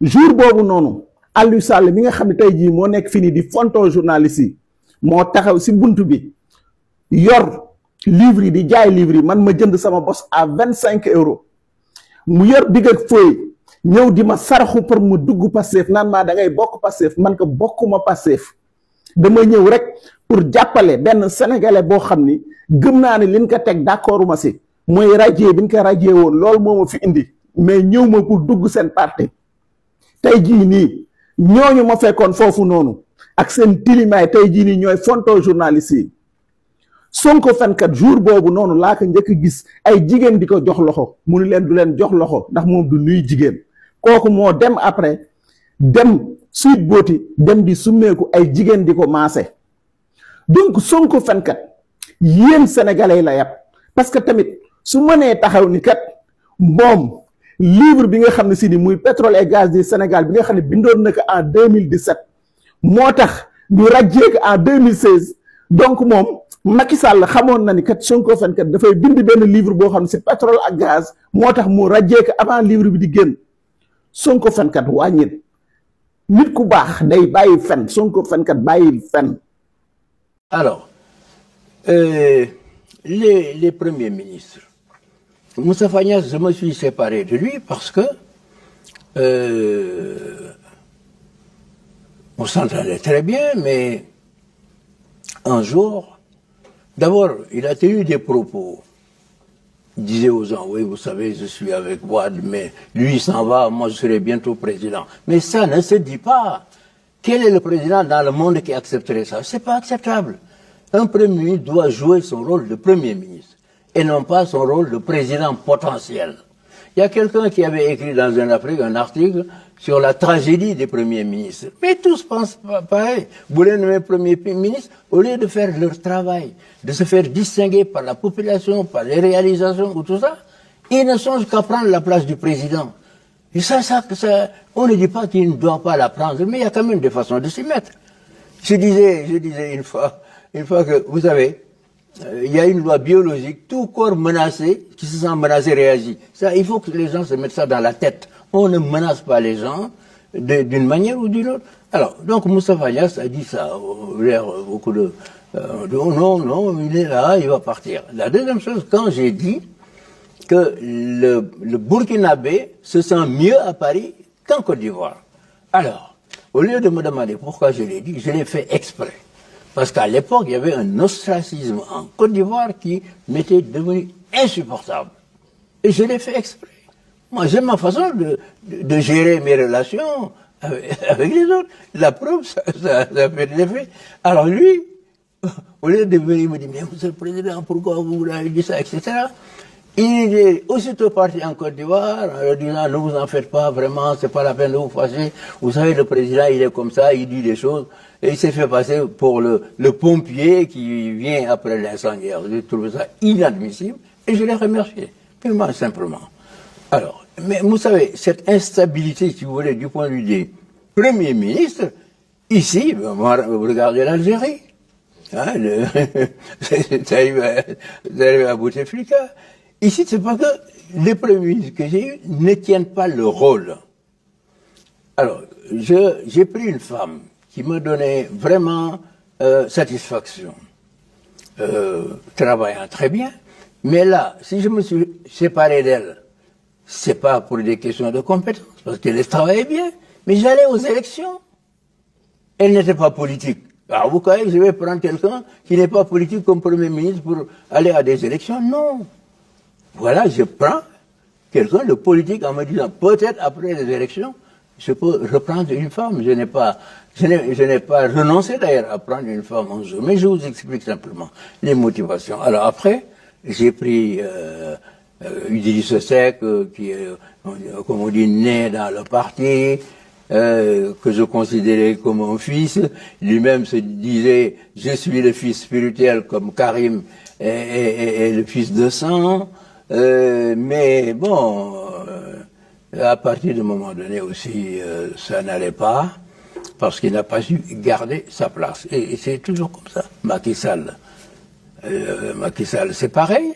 jour boobu noonu Aliou Sall mi nga xam ne tey jii moo nekk fi nii di fonto journaliste yi moo taxaw si buntu bi yor livre yi di jaay livre yi man ma jënd sama bos à 25 euros mu yor digg ak feuille ñëw di ma saraxu pour mu dugg Pastef naan maa da ngay bokk Pastef man ko bokkuma Pastef dama ñëw rek pour jàppale benn sénégalais boo xam ni gëm naa ne liñ ko teg d'accord ma si mooy radier bi ñu ko radier woon loolu moo ma fi indi mais ñëw ma pour dugg seen parti tey jii nii ñooñu ma fekkoon foofu noonu ak seen tilimaay tey jii nii ñooy fonto journaliste yi Sonko fenkat jour boobu noonu laa ko njëkk gis ay jigéen di ko jox loxo mu ni leen du leen jox loxo ndax moom du nuy jigéen kooku moo dem après dem Sweet Beauty dem di summeeku ay jigéen di ko maase donc Sonko fenkat yéen sénégalais la yàpp parce que tamit su mënee taxaw ni kat moom livre bi nga xam ne si ni muy pétrole et gaz du Sénégal bi nga xam ne bindoon na ko en 2017 moo tax ñu radier ko en 2016 donc moom Macky Sall xamoon na ni kat Sonko fenkat dafay bind benn livre boo xam ne si pétrole ak gaz moo tax mu radier ko avant livre bi di génn Sonko fenkat wàññil nit ku baax day bàyyi fen Sonko fenkat bàyyil fen. Alors les premiers ministres Moustapha Niasse, je me suis séparé de lui parce que on s'entendait très bien, mais un jour, d'abord, il a tenu des propos. Il disait aux gens, oui, vous savez, je suis avec Wade, mais lui s'en va, moi je serai bientôt président. Mais ça ne se dit pas. Quel est le président dans le monde qui accepterait ça? C'est pas acceptable. Un premier ministre doit jouer son rôle de premier ministre et non pas son rôle de président potentiel. Il y a quelqu'un qui avait écrit dans un article sur la tragédie des premiers ministres. Mais tous pensent pareil. Vous les nommez premiers ministres, au lieu de faire leur travail, de se faire distinguer par la population, par les réalisations ou tout ça, ils ne songent qu'à prendre la place du président. Et ça, on ne dit pas qu'il ne doit pas la prendre, mais il y a quand même des façons de s'y mettre. Je disais une fois que, vous savez, il y a une loi biologique, tout corps menacé, qui se sent menacé réagit. Ça, il faut que les gens se mettent ça dans la tête. On ne menace pas les gens d'une manière ou d'une autre. Alors, donc Moustapha Niasse a dit ça, beaucoup de non, il est là, il va partir. La deuxième chose, quand j'ai dit que le Burkinabé se sent mieux à Paris qu'en Côte d'Ivoire. Alors, au lieu de me demander pourquoi je l'ai dit, je l'ai fait exprès. Parce qu'à l'époque, il y avait un ostracisme en Côte d'Ivoire qui m'était devenu insupportable. Et je l'ai fait exprès. Moi, j'ai ma façon de gérer mes relations avec les autres. La preuve, ça fait de l'effet. Alors lui, au lieu de venir me dire, mais monsieur le Président, pourquoi vous l'avez dit ça, etc. Il est aussitôt parti en Côte d'Ivoire en disant, ne vous en faites pas, vraiment, c'est pas la peine de vous fâcher. Vous savez, le président, il est comme ça, il dit des choses. Et il s'est fait passer pour le pompier qui vient après l'incendiaire. J'ai trouvé ça inadmissible et je l'ai remercié, purement et simplement. Alors, mais vous savez, cette instabilité, si vous voulez, du point de vue des premiers ministres, ici, vous regardez l'Algérie. Hein, vous arrivez à Bouteflika. Ici, c'est pas que les premiers ministres que j'ai eus ne tiennent pas le rôle. Alors, j'ai pris une femme qui me donnait vraiment satisfaction, travaillant très bien, mais là, si je me suis séparé d'elle, c'est pas pour des questions de compétences, parce qu'elle travaillait bien, mais j'allais aux élections. Elle n'était pas politique. Alors vous croyez que je vais prendre quelqu'un qui n'est pas politique comme Premier ministre pour aller à des élections? Non. Voilà, je prends quelqu'un de politique en me disant, peut-être après les élections, je peux reprendre une femme. Je n'ai pas renoncé d'ailleurs à prendre une femme en jeu, mais je vous explique simplement les motivations. Alors après, j'ai pris Idriss Seck, qui est, comme on dit, né dans le parti, que je considérais comme un fils. Lui-même se disait, je suis le fils spirituel comme Karim est le fils de sang. Mais bon, à partir d'un moment donné aussi, ça n'allait pas, parce qu'il n'a pas su garder sa place. Et c'est toujours comme ça. Macky Sall, c'est pareil.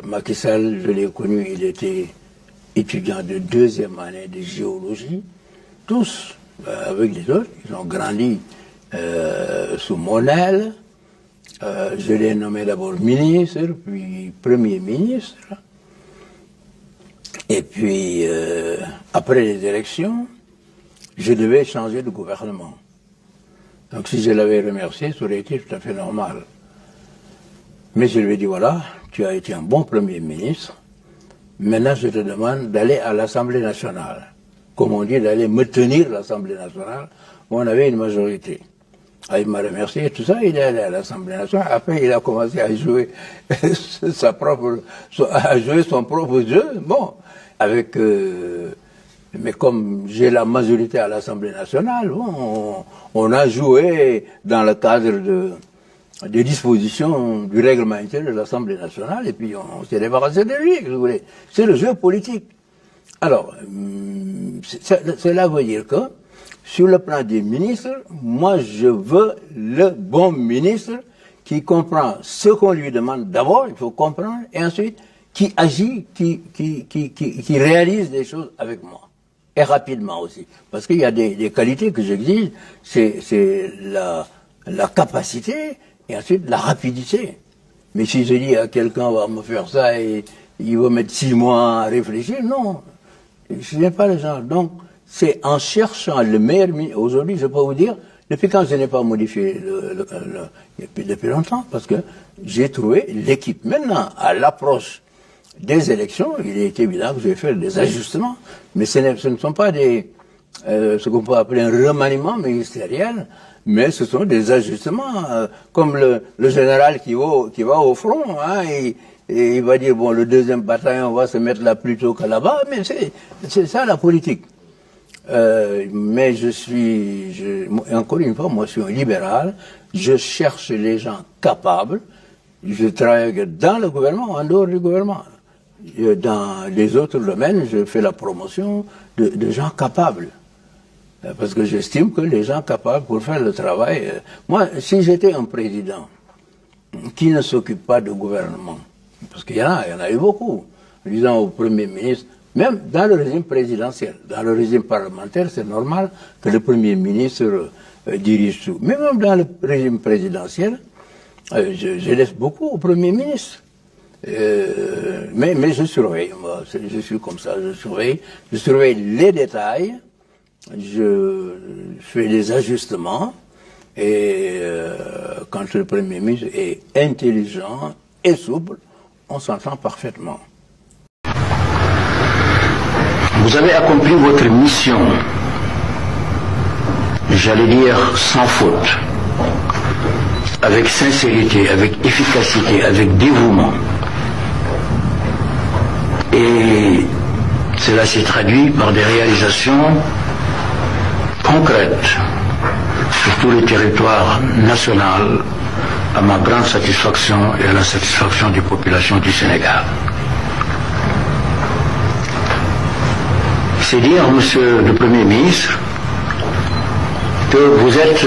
Macky Sall, je l'ai connu, il était étudiant de 2e année de géologie. Tous, avec les autres, ils ont grandi sous mon aile. Je l'ai nommé d'abord ministre, puis Premier ministre. Et puis, après les élections, je devais changer de gouvernement. Donc si je l'avais remercié, ça aurait été tout à fait normal. Mais je lui ai dit, voilà, tu as été un bon Premier ministre. Maintenant, je te demande d'aller à l'Assemblée nationale. Comme on dit, d'aller me tenir l'Assemblée nationale, où on avait une majorité. Ah, il m'a remercié et tout ça, il est allé à l'Assemblée nationale. Après, il a commencé à jouer son propre jeu. Bon, avec, mais comme j'ai la majorité à l'Assemblée nationale, bon, on a joué dans le cadre des dispositions du règlement intérieur de l'Assemblée nationale, et puis on s'est débarrassé de lui, si vous voulez. C'est le jeu politique. Alors, cela veut dire que, sur le plan des ministres, moi je veux le bon ministre qui comprend ce qu'on lui demande d'abord, il faut comprendre, et ensuite qui agit, qui réalise des choses avec moi. Et rapidement aussi. Parce qu'il y a des qualités que j'exige, c'est la capacité, et ensuite la rapidité. Mais si je dis à quelqu'un va me faire ça et il va mettre 6 mois à réfléchir, non. Je n'ai pas le genre. Donc, c'est en cherchant le meilleur ministre. Aujourd'hui, je peux vous dire, depuis quand je n'ai pas modifié depuis longtemps, parce que j'ai trouvé l'équipe. Maintenant, à l'approche des élections, il est évident que je vais faire des ajustements, mais ce ne sont pas ce qu'on peut appeler un remaniement ministériel, mais ce sont des ajustements, comme le général qui va au front, hein, et il va dire, bon, le 2e bataillon va se mettre là plus tôt que là-bas, mais c'est ça la politique. Mais encore une fois, moi je suis un libéral, je cherche les gens capables, je travaille dans le gouvernement, en dehors du gouvernement. Dans les autres domaines, je fais la promotion de gens capables. Parce que j'estime que les gens capables pour faire le travail... moi, si j'étais un président qui ne s'occupe pas de gouvernement, parce qu'il y en a eu beaucoup, disant au Premier ministre, même dans le régime présidentiel, dans le régime parlementaire, c'est normal que le Premier ministre dirige tout. Mais même dans le régime présidentiel, je laisse beaucoup au Premier ministre. Mais je surveille, moi, je suis comme ça, je surveille les détails, je fais des ajustements, et quand le Premier ministre est intelligent et souple, on s'entend parfaitement. Vous avez accompli votre mission, j'allais dire sans faute, avec sincérité, avec efficacité, avec dévouement. Et cela s'est traduit par des réalisations concrètes sur tout le territoire national, à ma grande satisfaction et à la satisfaction des populations du Sénégal. C'est dire, Monsieur le Premier ministre, que vous êtes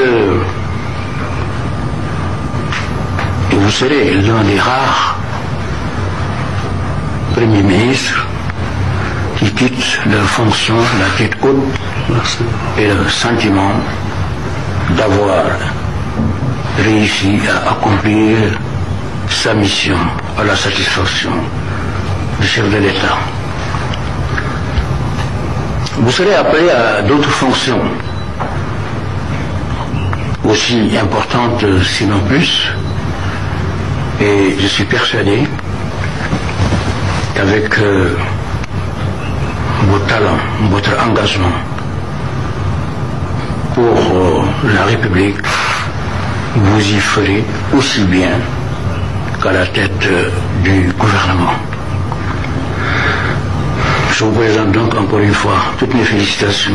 et vous serez l'un des rares Premiers ministres qui quittent leur fonction, la tête haute, et le sentiment d'avoir réussi à accomplir sa mission à la satisfaction du chef de l'État. Vous serez appelé à d'autres fonctions, aussi importantes sinon plus, et je suis persuadé qu'avec vos talents, votre engagement pour la République, vous y ferez aussi bien qu'à la tête du gouvernement. Je vous présente donc encore une fois toutes mes félicitations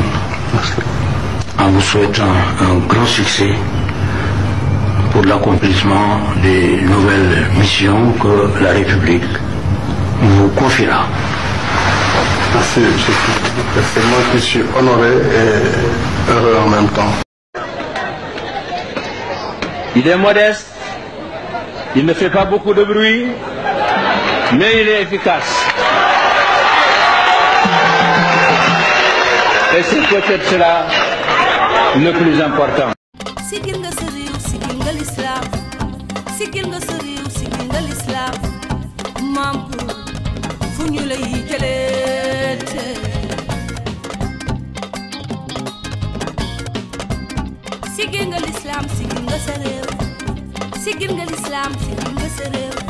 en vous souhaitant un grand succès pour l'accomplissement des nouvelles missions que la République vous confiera. Merci, c'est moi qui suis honoré et heureux en même temps. Il est modeste, il ne fait pas beaucoup de bruit, mais il est efficace. Et c'est peut-être cela le plus important. Sigil nga sa réew, sigil nga l'islam. Sigil nga sa réew, sigil nga l'islam. Maam fu ñu lay jëleete. Sigil nga l'islam, sigil nga sa réew. Sigil nga l'islam, sigil nga sa réew.